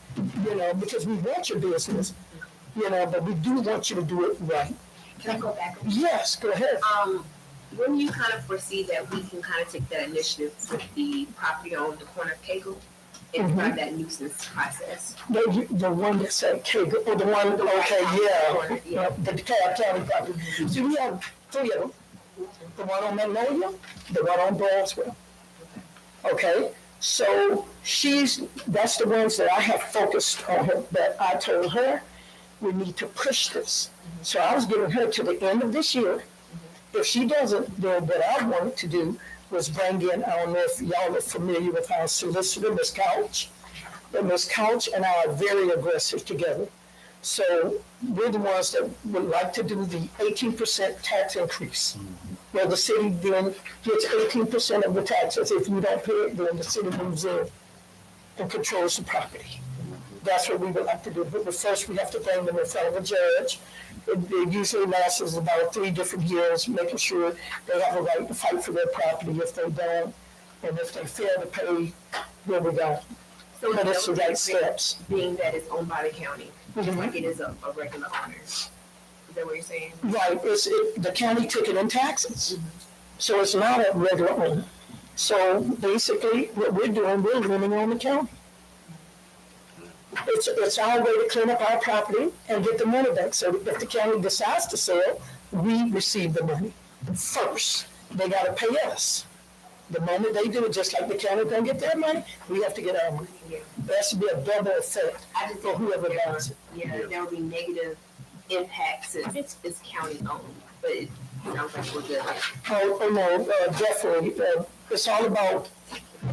because we want your business, but we do want you to do it right. Can I go back? Yes, go ahead. When you kind of foresee that we can kind of take that initiative with the property on the corner of Cagle and start that nuisance process? The one that said Kegel, or the one, okay, yeah, the DeKalb County property. So we have 3 of them. The one on Magnolia, the one on Brownsville. Okay, so that's the ones that I have focused on her, that I told her, we need to push this. So I was giving her to the end of this year. If she doesn't, then what I wanted to do was bring in, I don't know if y'all are familiar with our solicitor, Ms. Couch. But Ms. Couch and I are very aggressive together. So we're the ones that would like to do the 18% tax increase. Where the city then gets 18% of the taxes. If you don't pay it, then the city moves in and controls the property. That's what we would like to do. But first we have to bring them in front of a judge. It usually lasts about 3 different years, making sure they have a right to fight for their property. If they don't, and if they fail to pay, then we go. So But it's the right steps. Being that it's owned by the county, just like it is a regular owner. Is that what you're saying? Right, the county took it in taxes. So it's not a regular owner. So basically, what we're doing, we're leaning on the county. It's our way to clean up our property and get the money back. So if the county decides to sell, we receive the money first. They gotta pay us. The moment they do it, just like the county don't get their money, we have to get our money. Yeah. There has to be a double effect I just for think whoever buys it. there will be negative impacts since it's county owned, but it sounds like we're good. Oh, no, definitely. It's all about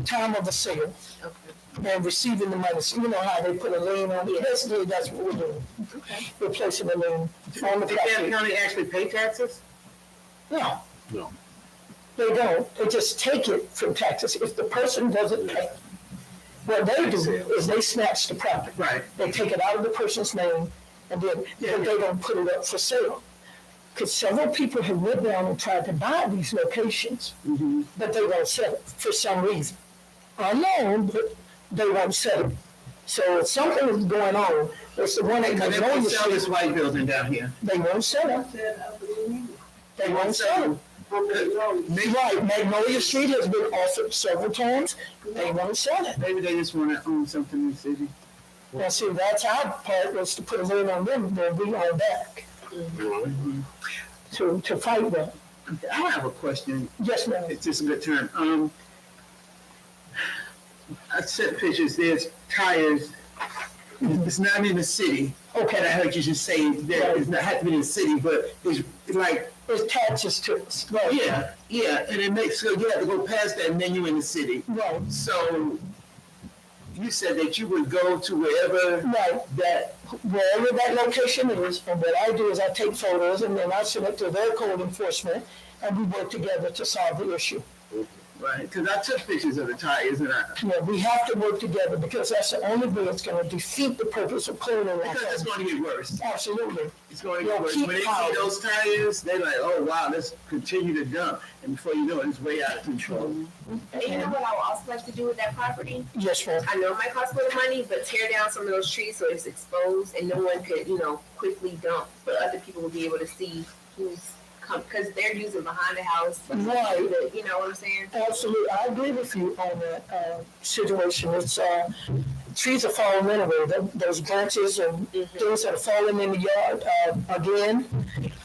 time of the sale Okay. and receiving the money. So you know how they put a lien on it. Basically, that's what we're doing. Okay. We're placing a lien on the Did property. County actually pay taxes? No. No. They don't. They just take it from taxes. If the person doesn't pay, what they do is they snatch the property. Right. They take it out of the person's name and then but they don't put it up for sale. Because several people have went down and tried to buy these locations, but they won't sell it for some reason. Unknown, but they won't sell it. So something is going on. It's the one at They Magnolia won't sell this Street. white building down here. They won't sell it. They won't sell it. Right, Magnolia Street has been offered several times. They won't sell it. Maybe they just want to own something in the city. Now, see, that's our part, was to put a lien on them, then we on back to fight that. I have a question. Yes, ma'am. It's just a good time. I sent pictures. There's tires. It's not in the city. Okay. And I heard you just say that it's not have to be in the city, but it's like It attaches to it. Right. yeah, and it makes so you have to go past that and then you're in the city. Right, So you said that you would go to wherever right. that Wherever that location is, and what I do is I take photos and then I send it to their code enforcement, and we work together to solve the issue. right? Because I took pictures of the tires and We have to work together because that's the only way it's gonna defeat the purpose of cleaning that. because it's going to get worse. Absolutely. It's going to Yeah, get worse. keep When they piling. see those tires, they're like, oh wow, let's continue to dump. And before you know it, it's way out of control. And you know what I would also like to do with that property? Yes, ma'am. I know it might cost a little money, but tear down some of those trees so it's exposed and no one could, quickly dump. But other people will be able to see who's because they're using behind the house. Right. You know what I'm saying? Absolutely, I agree with you on that situation. It's trees are falling anyway. Those branches and things that are falling in the yard. Again,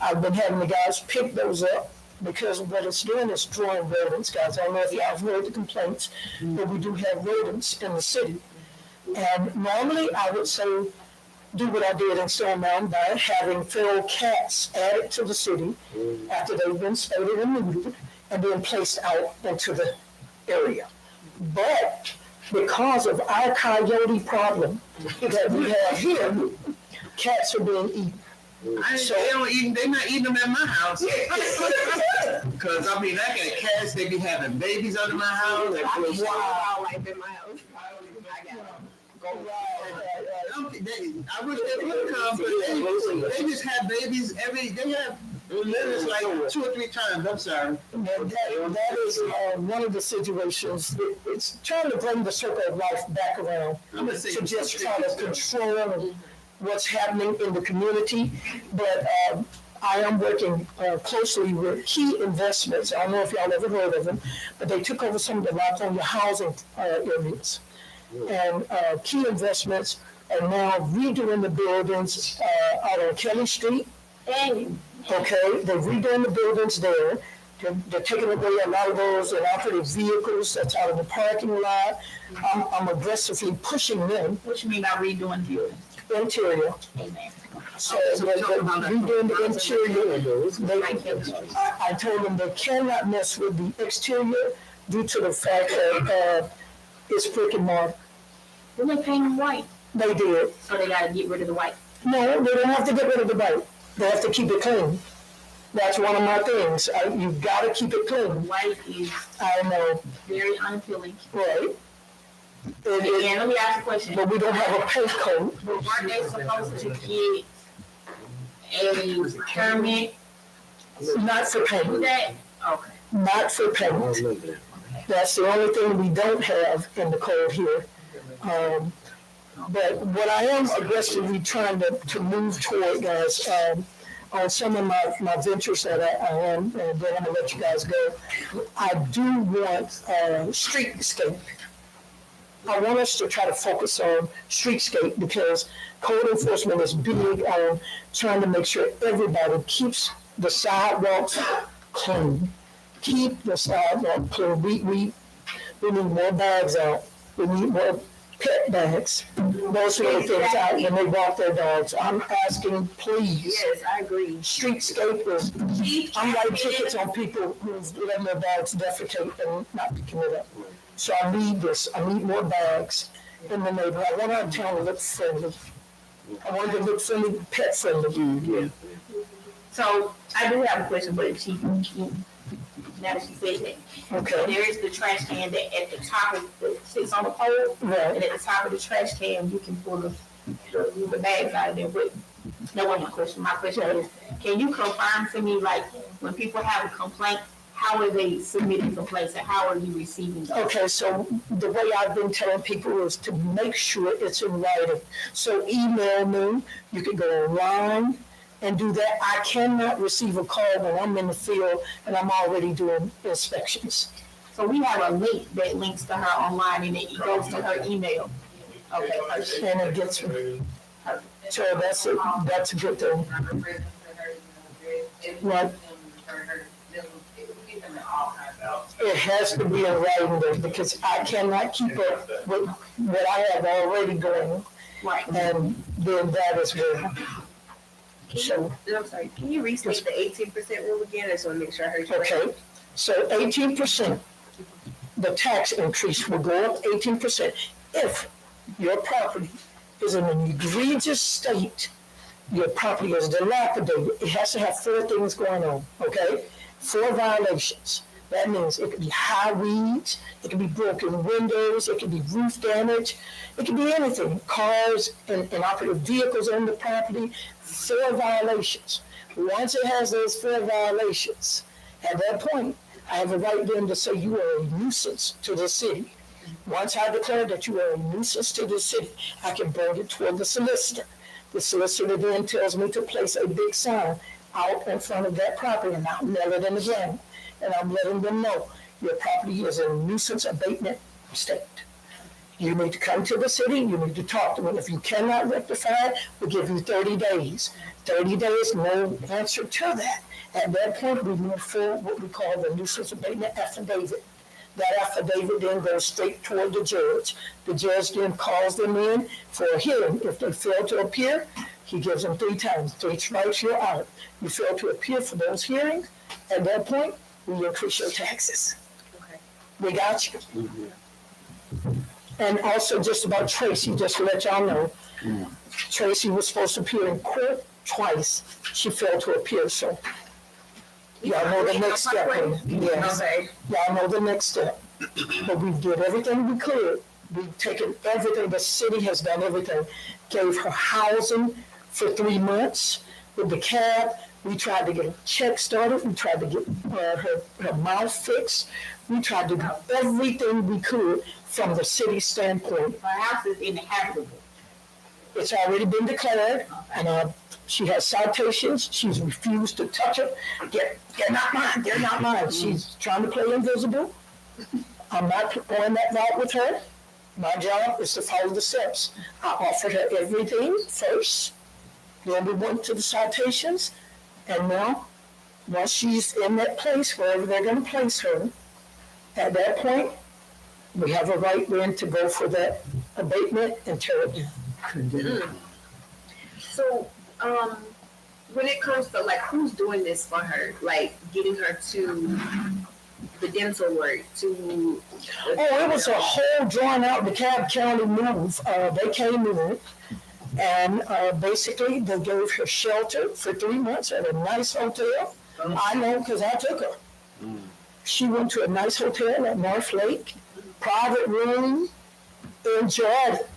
I've been having the guys pick those up because what it's doing is drawing rodents, guys. I don't know if y'all have heard the complaints, but we do have rodents in the city. And normally, I would say do what I did in Stone Mountain by having feral cats added to the city after they've been spayed and neutered and then placed out into the area. But because of our coyote problem that we have here, cats are being eaten. They're not eating them at my house. Cause I mean, I got cats, they be having babies under my house. Wildlife in my house. I wish they would come, but they just have babies they have babies like 2 or 3 times, I'm sorry. That is one of the situations. It's trying to bring the circle of life back around to just try to control what's happening in the community. But I am working closely with Key Investments. I don't know if y'all ever heard of them, but they took over some of the Lithonia housing areas. And Key Investments are now redoing the buildings out on Kelly Street. Okay, they're redoing the buildings there. They're taking away a lot of those inoperative vehicles that's out of the parking lot. I'm aggressively pushing them. What you mean by redoing the building? Interior. Amen. So they're redoing the interior. I told them they cannot mess with the exterior due to the fact that it's brick and mortar. Didn't they paint them white? They did. So they gotta get rid of the white. No, they don't have to get rid of the white. They have to keep it clean. That's one of my things. You gotta keep it clean. White is I know. very unappealing. Right. And let me ask a question. But we don't have a paint coat. But weren't they supposed to get a permit Not for for paint. that? Okay. Not for paint. That's the only thing we don't have in the code here. But what I am aggressively trying to move toward, guys, on some of my ventures that I am, and then I'm gonna let you guys go. I do want streetscape. I want us to try to focus on streetscape because code enforcement is big on trying to make sure everybody keeps the sidewalks clean. Keep the sidewalk clean. We need more bags out. We need more pet bags. Those sort of things out when they walk their dogs. I'm asking, please. Yes, I agree. Streetscape is, I'm writing tickets on people who's letting their dogs defecate and not picking it up. So I need this. I need more bags in the neighborhood. I want our town to look friendly. I want it to look friendly, pet friendly. So I do have a question, but she now that she said that. Okay. There is the trash can that at the top of the sits on the pole, Right. and at the top of the trash can you can pull the bags out of there. But that wasn't my question. My question is, can you confirm to me, like, when people have a complaint, how are they submitting complaints and how are you receiving those? Okay, so the way I've been telling people is to make sure it's in writing. So email me, you can go online and do that. I cannot receive a call when I'm in the field and I'm already doing inspections. So we have a link that links to her online and it goes to her email. Okay, perfect. And it gets me. So that's a good thing. Right. It has to be in writing though, because I cannot keep up with what I have already going. Right. And then that is where. So, I'm sorry, can you restate the 18% rule again? I just want to make sure I heard you. okay, so 18%, the tax increase will go up 18%. If your property is in an egregious state, your property is dilapidated, it has to have 4 things going on, okay? 4 violations. That means it could be high weeds, it could be broken windows, it could be roof damage, it could be anything. Cars and operative vehicles on the property, 4 violations. Once it has those 4 violations, at that point, I have a right then to say you are a nuisance to the city. Once I declare that you are a nuisance to the city, I can bring it toward the solicitor. The solicitor then tells me to place a big sign out in front of that property and I'll nail it in the ground. And I'm letting them know, your property is in a nuisance abatement state. You need to come to the city, you need to talk to me. If you cannot rectify it, we'll give you 30 days. 30 days, no answer to that. At that point, we move forward what we call the nuisance abatement affidavit. That affidavit then goes straight toward the judge. The judge then calls them in for a hearing. If they fail to appear, he gives them 3 times. 3 strikes, you're out. You fail to appear for those hearings, at that point, we increase your taxes. Okay. We got you. And also just about Tracy, just to let y'all know, Tracy was supposed to appear in court twice. She failed to appear, so y'all know the next step. Yes, y'all know the next step. But we did everything we could. We've taken everything, the city has done everything. Gave her housing for 3 months with the cab. We tried to get a check started. We tried to get her mouth fixed. We tried to do everything we could from the city standpoint. My house is inhabitable. It's already been declared, and she has citations. She's refused to touch it. They're not mine. They're not mine. She's trying to play invisible. I'm not going that route with her. My job is to follow the steps. I offered her everything first. Then we went to the citations, and now, once she's in that place, wherever they're going to place her, at that point, we have a right then to go for that abatement and tear it down. So, when it comes to like who's doing this for her, like getting her to the dental work, to Oh, it was a whole drawn out DeKalb County move. They came in and basically they gave her shelter for 3 months at a nice hotel. I know because I took her. She went to a nice hotel at North Lake, private room, enjoyed it.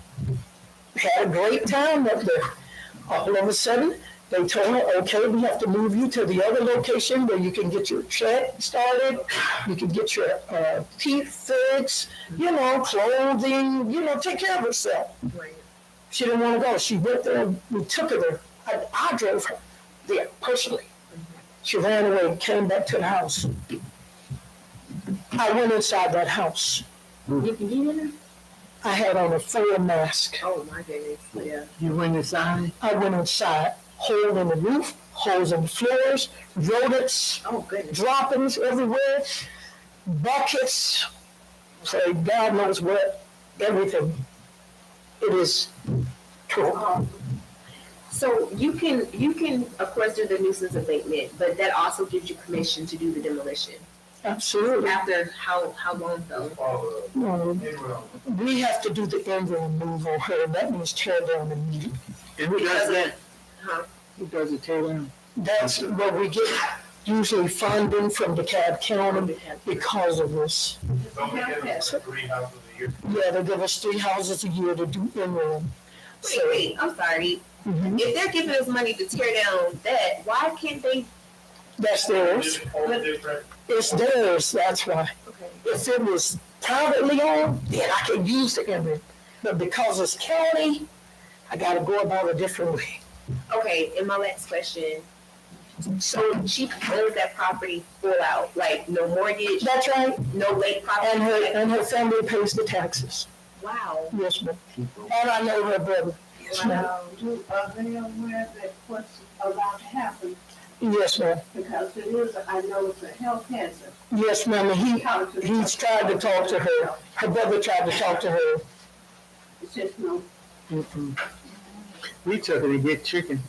Had a great time up there. All of a sudden, they told her, okay, we have to move you to the other location where you can get your check started, you can get your teeth fixed, clothing, take care of herself. She didn't want to go. She went there, we took her there. I drove her there personally. She ran away, came back to the house. I went inside that house. You can get in there? I had on a full mask. oh my goodness, yeah. You went inside? I went inside, hole in the roof, holes in the floors, rodents, Oh goodness. droppings everywhere, buckets, say God knows what, everything. It is terrible. So you can of course do the nuisance abatement, but that also gives you permission to do the demolition. Absolutely. After how long though? We have to do the inroad move on her, and that means tear down immediately. And who does that? Huh? Who does it tear down? That's where we get usually funding from DeKalb County because of this. Yeah, they give us 3 houses a year to do inroad. Wait, I'm sorry. Mhm. If they're giving us money to tear down that, why can't they? That's theirs. It's theirs, that's why. Okay. If it was privately owned, then I could use the inroad. But because it's county, I gotta go about it a different way. Okay, and my last question. So she owns that property full out, like no mortgage, That's right. no late property. And her family pays the taxes. Wow. Yes, ma'am. And I know her brother. Yes, ma'am. Wow. Are they aware that what's about to happen? Yes, ma'am. Because it is, I know it's a health hazard. Yes, ma'am. And he's tried to talk to her. Her brother tried to talk to her. It's just no. We took her to get chicken.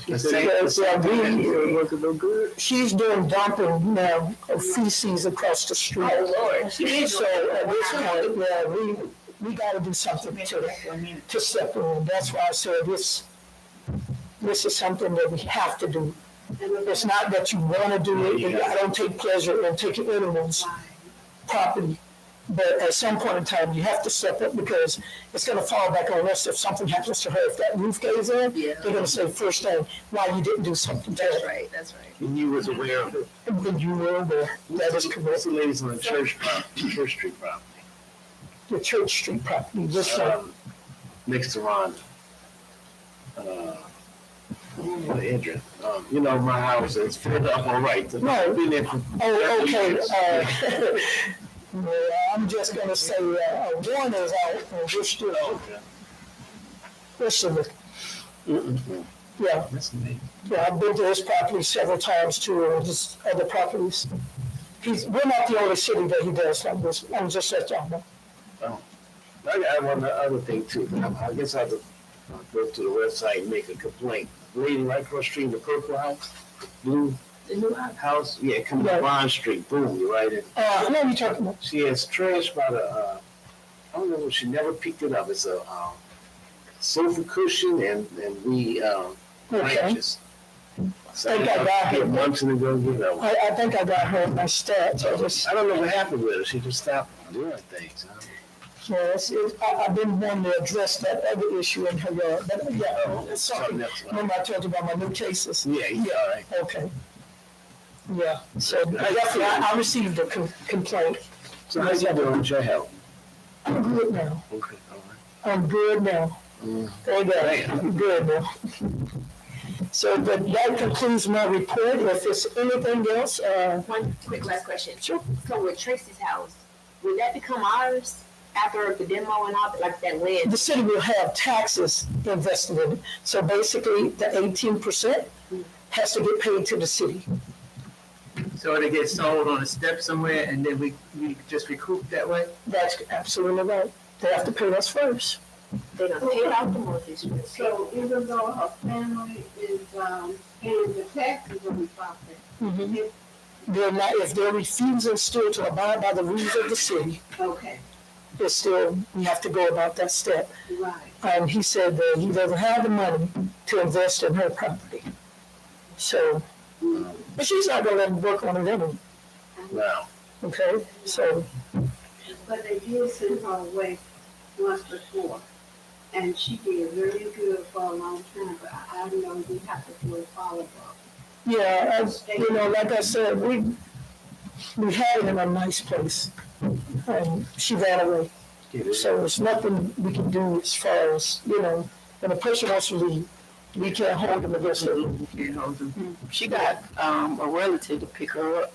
Yes, yeah, Wasn't no good. she's doing dumping now of feces across the street. Oh Lord. So at this point, yeah, we gotta do something to step in. That's why I said this is something that we have to do. It's not that you wanna do it, I don't take pleasure in taking anyone's property. But at some point in time, you have to step up because it's gonna fall back on us if something happens to her. If that roof caves in, Yeah. they're gonna say first thing, why you didn't do something to That's her. right. That's right. And you was aware of it. And you were aware, that is correct. What's the ladies on the Church Street property? The Church Street property, this one. Next to Rhonda. Well, Adrian, my house is filled up all right. No. Been there for Oh, okay, well, I'm just gonna say, one is out, and we're still, listen, yeah, That's neat. yeah, I've been to his property several times too, and just other properties. We're not the only city that he does like this, I'm just let y'all know. I got one other thing too. I guess I have to go to the website and make a complaint. Lady right across the street, the purple house, blue The new house, yeah, coming Yeah. to Bond Street, boom, you're right in. I know you're talking about, She has trash by the, I don't know, she never picked it up. It's a sofa cushion and we okay, branches. So I think I got a it. months ago, I think I got her in my stats, I don't know what happened with her. She just stopped doing things. I've been wanting to address that other issue in her yard, but yeah, it's something, else. remember I told you about my new cases? Yeah, all right. Okay. Yeah, so I received a complaint. So how's you doing with your health? I'm good now. Okay, all I'm good now. right. Thank God, I'm good now. So, but that concludes my report. If there's anything else, One quick last question. Sure. So with Tracy's house, would that become ours after the demo and all, like that land? the city will have taxes invested in it. So basically, the 18% has to get paid to the city. So it gets sold on a step somewhere and then we just recoup that way? That's absolutely right. They have to pay us first. They're gonna pay it out the mortgage. So even though her family is, paying the taxes on the property, They're not, if they're refusing still to abide by the rules of the city, okay, it's still, we have to go about that step. right. And he said that he doesn't have the money to invest in her property. So, but she's not gonna let him work on it anyway, Wow. okay? So, But they did send her away once before, and she did very good for a long time, but I know we have to do a follow-up. yeah, like I said, we had it in a nice place. And she ran away. So there's nothing we can do as far as, when a person wants to leave, we can't hold them against them. She got a relative to pick her up.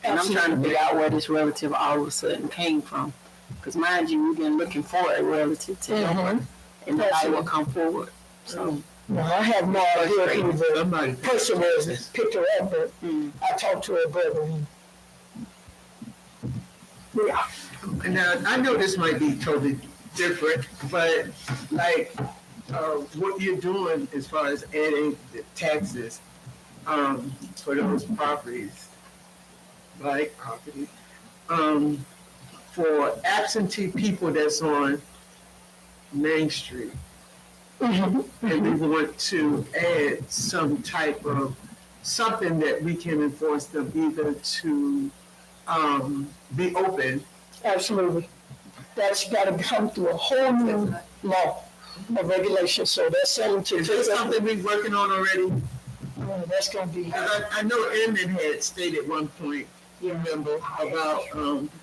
And I'm trying to figure out where this relative all of a sudden came from. Because mind you, we've been looking for a relative to help her. And nobody will come forward. So Now, I have no idea who the person was that picked her up, but I talked to her brother. Yeah. Now, I know this might be totally different, but like, what you're doing as far as adding the taxes, for those properties, like property, for absentee people that's on Main Street. And we want to add some type of, something that we can enforce them either to, be open. Absolutely. That's got to come through a whole new law of regulation. So that's something to Is this take up. something we're working on already? That's going to be. I know Edmund had stated at one point, you remember, about,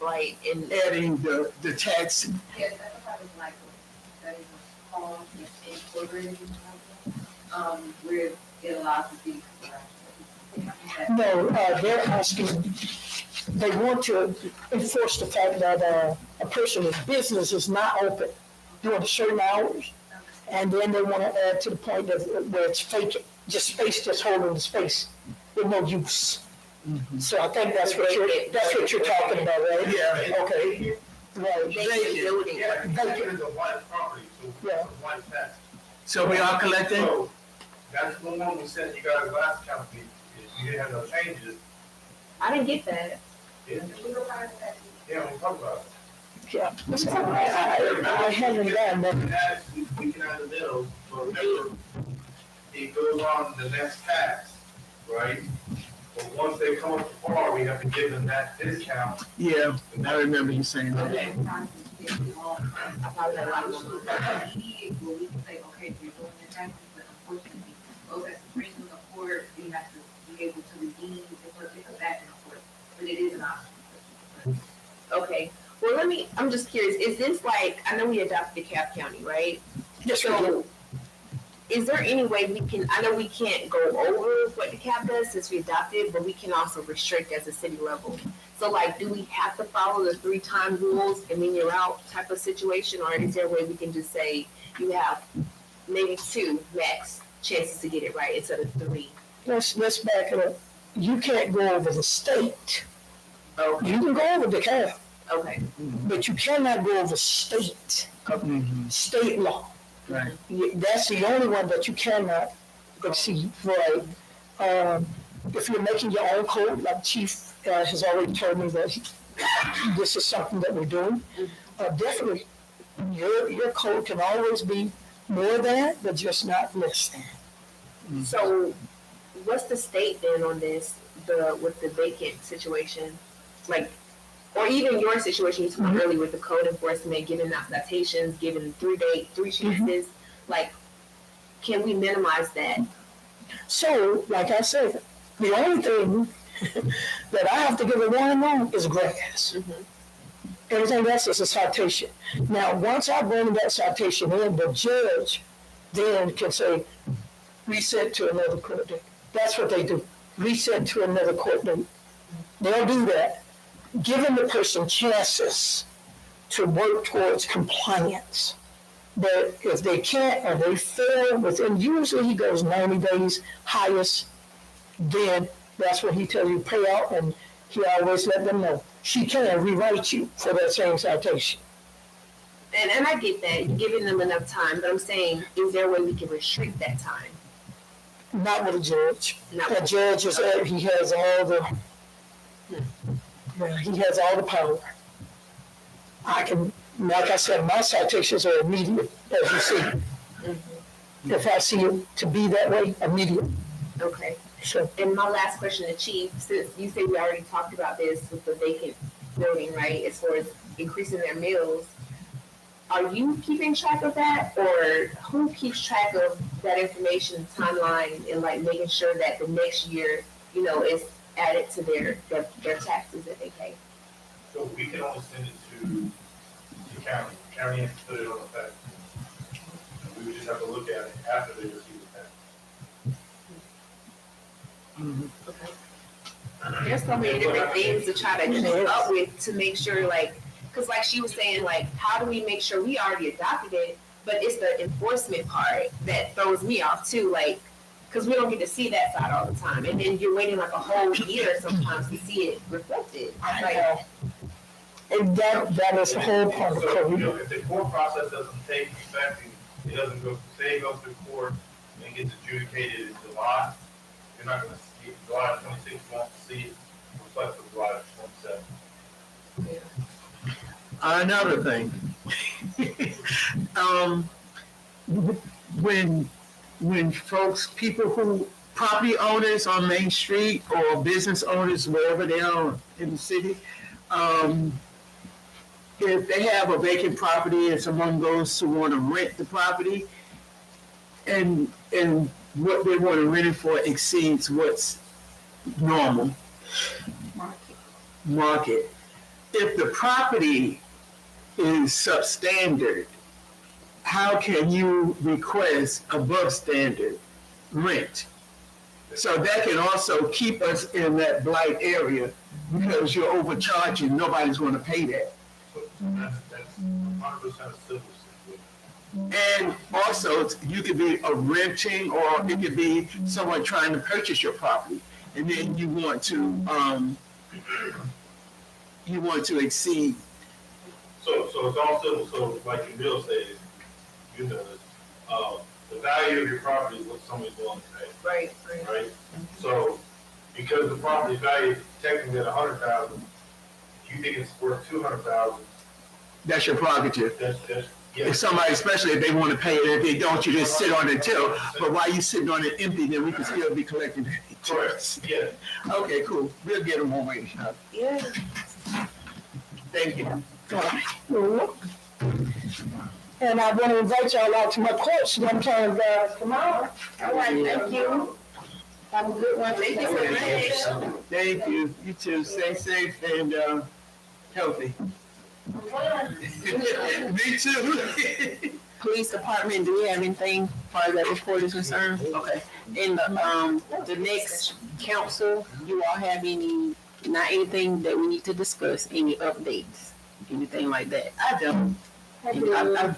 Right, and adding the tax. Yes, that's what I was like, that is a call, it's incorporated, where it allows the city to. No, they're asking, they want to enforce the fact that a person's business is not open during certain hours. And then they want to add to the point that where it's fake, just space, just holding the space with no use. So I think that's what you're talking about, right? Yeah. Okay. Right. building. Vacant. a white property, so Yeah. it's a white tax. So we are collecting? So that's the one we sent you guys last council meeting, is you didn't have no changes. I didn't get that. Yeah, we talked about it. Yeah. I haven't done that. We can add the bills, but remember, it goes on the next tax, right? But once they come up to par, we have to give them that discount. Yeah, I remember you saying that. Well, we can say, okay, we're doing the taxes, but unfortunately, those that bring them to court, we have to be able to redeem and put it back in court, but it is an option. Okay, well, I'm just curious, is this like, I know we adopted DeKalb County, right? Yes, we do. So, is there any way we can, I know we can't go over what the cap does since we adopted, but we can also restrict as a city level. So like, do we have to follow the 3-time rules and then you're out type of situation? Or is there a way we can just say you have maybe 2 max chances to get it right instead of 3? Let's back it up. You can't go over the state. Okay. You can go over the cap, Okay. but you cannot go over state law. Right. That's the only one that you cannot exceed, right? If you're making your own code, like Chief has already told me that this is something that we're doing, definitely, your code can always be more than, but just not less than. So what's the state then on this, with the vacant situation? Like, or even your situation you talked about earlier with the code enforcement, giving out citations, giving 3 chances, like, can we minimize that? So, like I said, the only thing that I have to give a warning on is grass. Everything else is a citation. Now, once I bring that citation in, the judge then can say, reset to another court date. That's what they do. Reset to another court date. They'll do that, giving the person chances to work towards compliance. But if they can't or they fail within, usually he goes 90 days highest, then that's when he tells you pay out, and he always let them know. She can rewrite you for that same citation. And I get that, giving them enough time, but I'm saying, is there a way we can restrict that time? Not with a judge. Not A judge is, he has all the, he has all the power. I can, like I said, my citations are immediate, as you see. If I see it to be that way, immediate. Okay. So, And my last question to Chief, since you say we already talked about this with the vacant building, right, as far as increasing their meals, are you keeping track of that, or who keeps track of that information timeline and like making sure that the next year, you know, is added to their taxes that they pay? So we can only send it to the county. County has to put it on the tax. And we would just have to look at it after they receive the tax. Okay. There's so many different things to try to keep up with to make sure, like, because like she was saying, like, how do we make sure we already adopted it, but it's the enforcement part that throws me off too, like, because we don't get to see that side all the time, and then you're waiting like a whole year sometimes to see it reflected. Like, and that is the whole part of the So, you code. know, if the court process doesn't take effect, it doesn't go, say it goes through court and gets adjudicated in July, you're not gonna see it, July 26th, you won't see it reflect for July 27th. Another thing, when folks, people who, property owners on Main Street or business owners, wherever they are in the city, if they have a vacant property and someone goes to want to rent the property, and what they want to rent it for exceeds what's normal market. If the property is substandard, how can you request above standard rent? So that can also keep us in that blight area because you're overcharging, nobody's gonna pay that. So that's 100% a civil situation. And also, you could be a renting, or it could be someone trying to purchase your property, and then you want to exceed. So it's all civil, so like your bill says, you know, the value of your property is what somebody's willing to pay, right. right? So because the property value is technically at 100,000, if you think it's worth 200,000, That's your prerogative. that's, yeah. If somebody, especially if they want to pay it, if they don't, you just sit on it too. But while you sitting on it empty, then we can still be collecting it. Correct, yeah. Okay, cool. We'll get them one way. Yeah. Thank you. And I want to invite y'all out to my court sometime tomorrow. All right, thank you. Have a good one. Thank you so much. Thank you. You too. Stay safe and healthy. Me too. Police department, do we have anything as far as that report is concerned? Okay. In the next council, you all have any, not anything that we need to discuss, any updates, anything like that? I don't.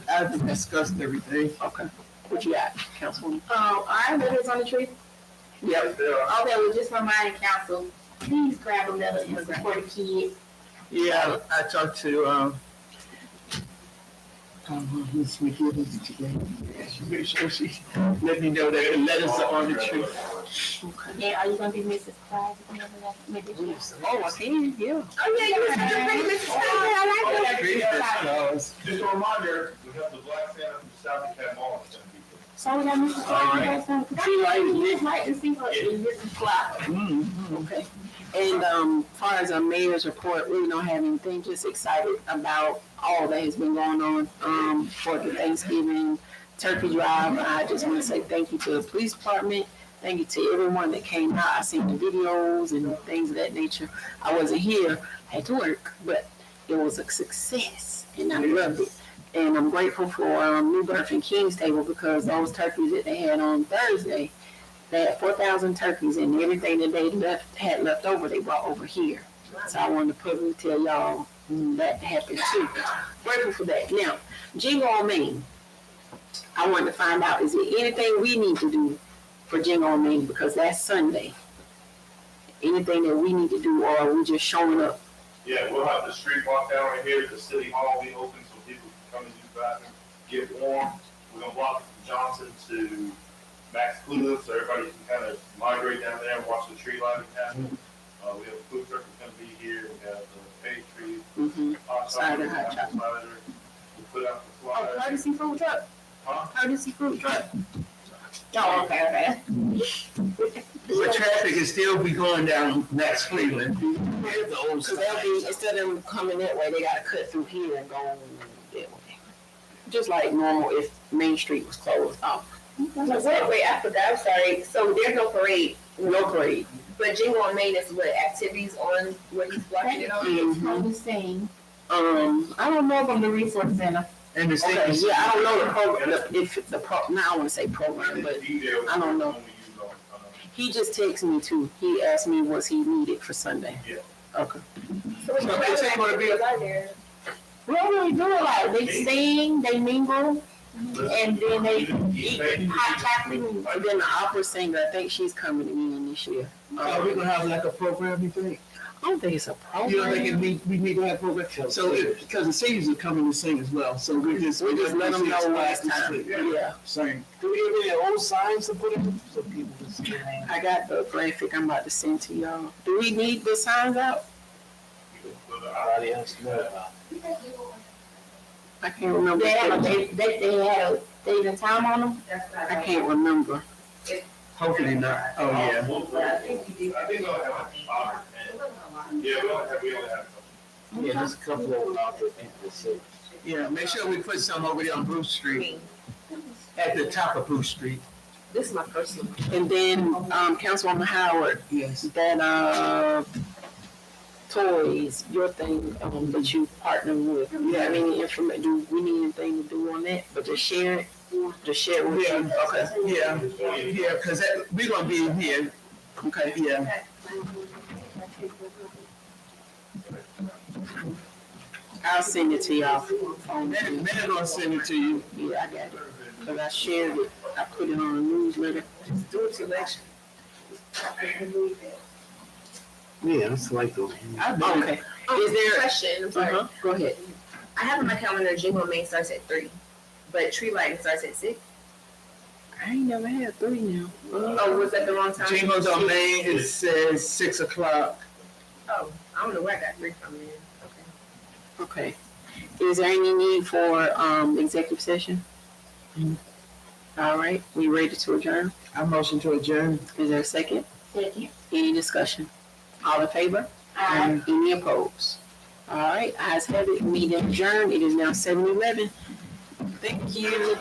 I've discussed everything. Okay. What you got, Councilwoman? Our letters on the tree. Yep. Okay, well, just reminding council, please grab a letter and support a kid. Yeah, I talked to, Ms. McGivens today. She made sure she let me know that the letters are on the tree. And are you gonna be Mrs. Clyde? Oh, I can, yeah. Oh, yeah, you have to bring Mrs. Clyde. I like Christmas that. flowers. Just a reminder, we have the Black Santa from South Cat Mall. It's gonna be So we got Mrs. Clyde. She like it. Just like to see her in Mrs. Clyde. Okay. And as far as our mayor's report, we don't have anything, just excited about all that has been going on for the Thanksgiving turkey drive. I just want to say thank you to the police department. Thank you to everyone that came out. I seen the videos and things of that nature. I wasn't here, I had to work, but it was a success and I loved it. And I'm grateful for New Birth and King's Table because those turkeys that they had on Thursday, they had 4,000 turkeys and everything that they had left over, they brought over here. So I wanted to publicly tell y'all that happened too. Grateful for that. Now, Jingle on Main. I wanted to find out, is there anything we need to do for Jingle on Main? Because that's Sunday. Anything that we need to do, or are we just showing up? Yeah, we'll have the street walk down right here, the city hall will be open so people can come and use the bathroom, get warm. We're gonna block from Johnson to Max Clue, so everybody can kind of migrate down there and watch the tree lighting happen. We have a food truck that's gonna be here, we have the pastry, hot Cider, cider, hot apple cider. We put out the Oh, flyers. courtesy food truck. Huh? Courtesy food truck. Oh, okay. But traffic is still be going down Max Cleveland. The old So they'll be, instead of them coming that way, they gotta cut through here and go that way. Just like normal if Main Street was closed off. Wait, I forgot, I'm sorry. So there's no parade, No parade. but Jingle on Main is what, activities on what he's blocking it on? It's probably saying I don't know from the resource center. And the Okay, state. yeah, I don't know the program, now I wanna say program, but I don't know. He just texted me too. He asked me what's he needed for Sunday. Yeah. Okay. So it's gonna be there. We don't really do a lot. They sing, they mingle, and then they eat hot chocolate. And then the opera singer, I think she's coming in this year. Are we gonna have like a program, you think? I don't think it's a program. You don't think we need to have a program? So, because the seniors are coming to sing as well, so we just We just let them know last time. Yeah. Sing. Do we have any old signs to put in so people can see their name? I got the graphic I'm about to send to y'all. Do we need the signs out? Everybody else know about I can't remember. They had a date and time on them. I can't remember. Hopefully not. Oh, yeah. I think we'll have like 5 or 10. Yeah, we only have. Yeah, there's a couple of out there people that say. Yeah, make sure we put some over there on Bruce Street, at the top of Bruce Street. This is my personal. And then, Councilwoman Howard, Yes. that, toys, your thing, that you partner with. You have any information, do we need anything to do on that? But just share it, with you. Okay. Yeah, because we're gonna be here. Okay. Yeah. I'll send it to y'all. They're gonna send it to you. Yeah, I got it. Cause I shared it. I put it on a newsletter. Do it selection. Yeah, it's like those. Okay. Is there? Question, I'm sorry. Go ahead. I have on my calendar, Jingle on Main starts at 3, but tree lighting starts at 6. I ain't never had 3 now. Oh, was that the wrong time? Jingles on Main, it says 6 o'clock. Oh, I don't know where I got 3 from then. Okay. Okay. Is there any need for, executive session? All right, we ready to adjourn? I motion to adjourn. Is there a second? Second. Any discussion? All in favor? Any opposed? All right, ayes have it, meeting adjourned. It is now 7:11. Thank you.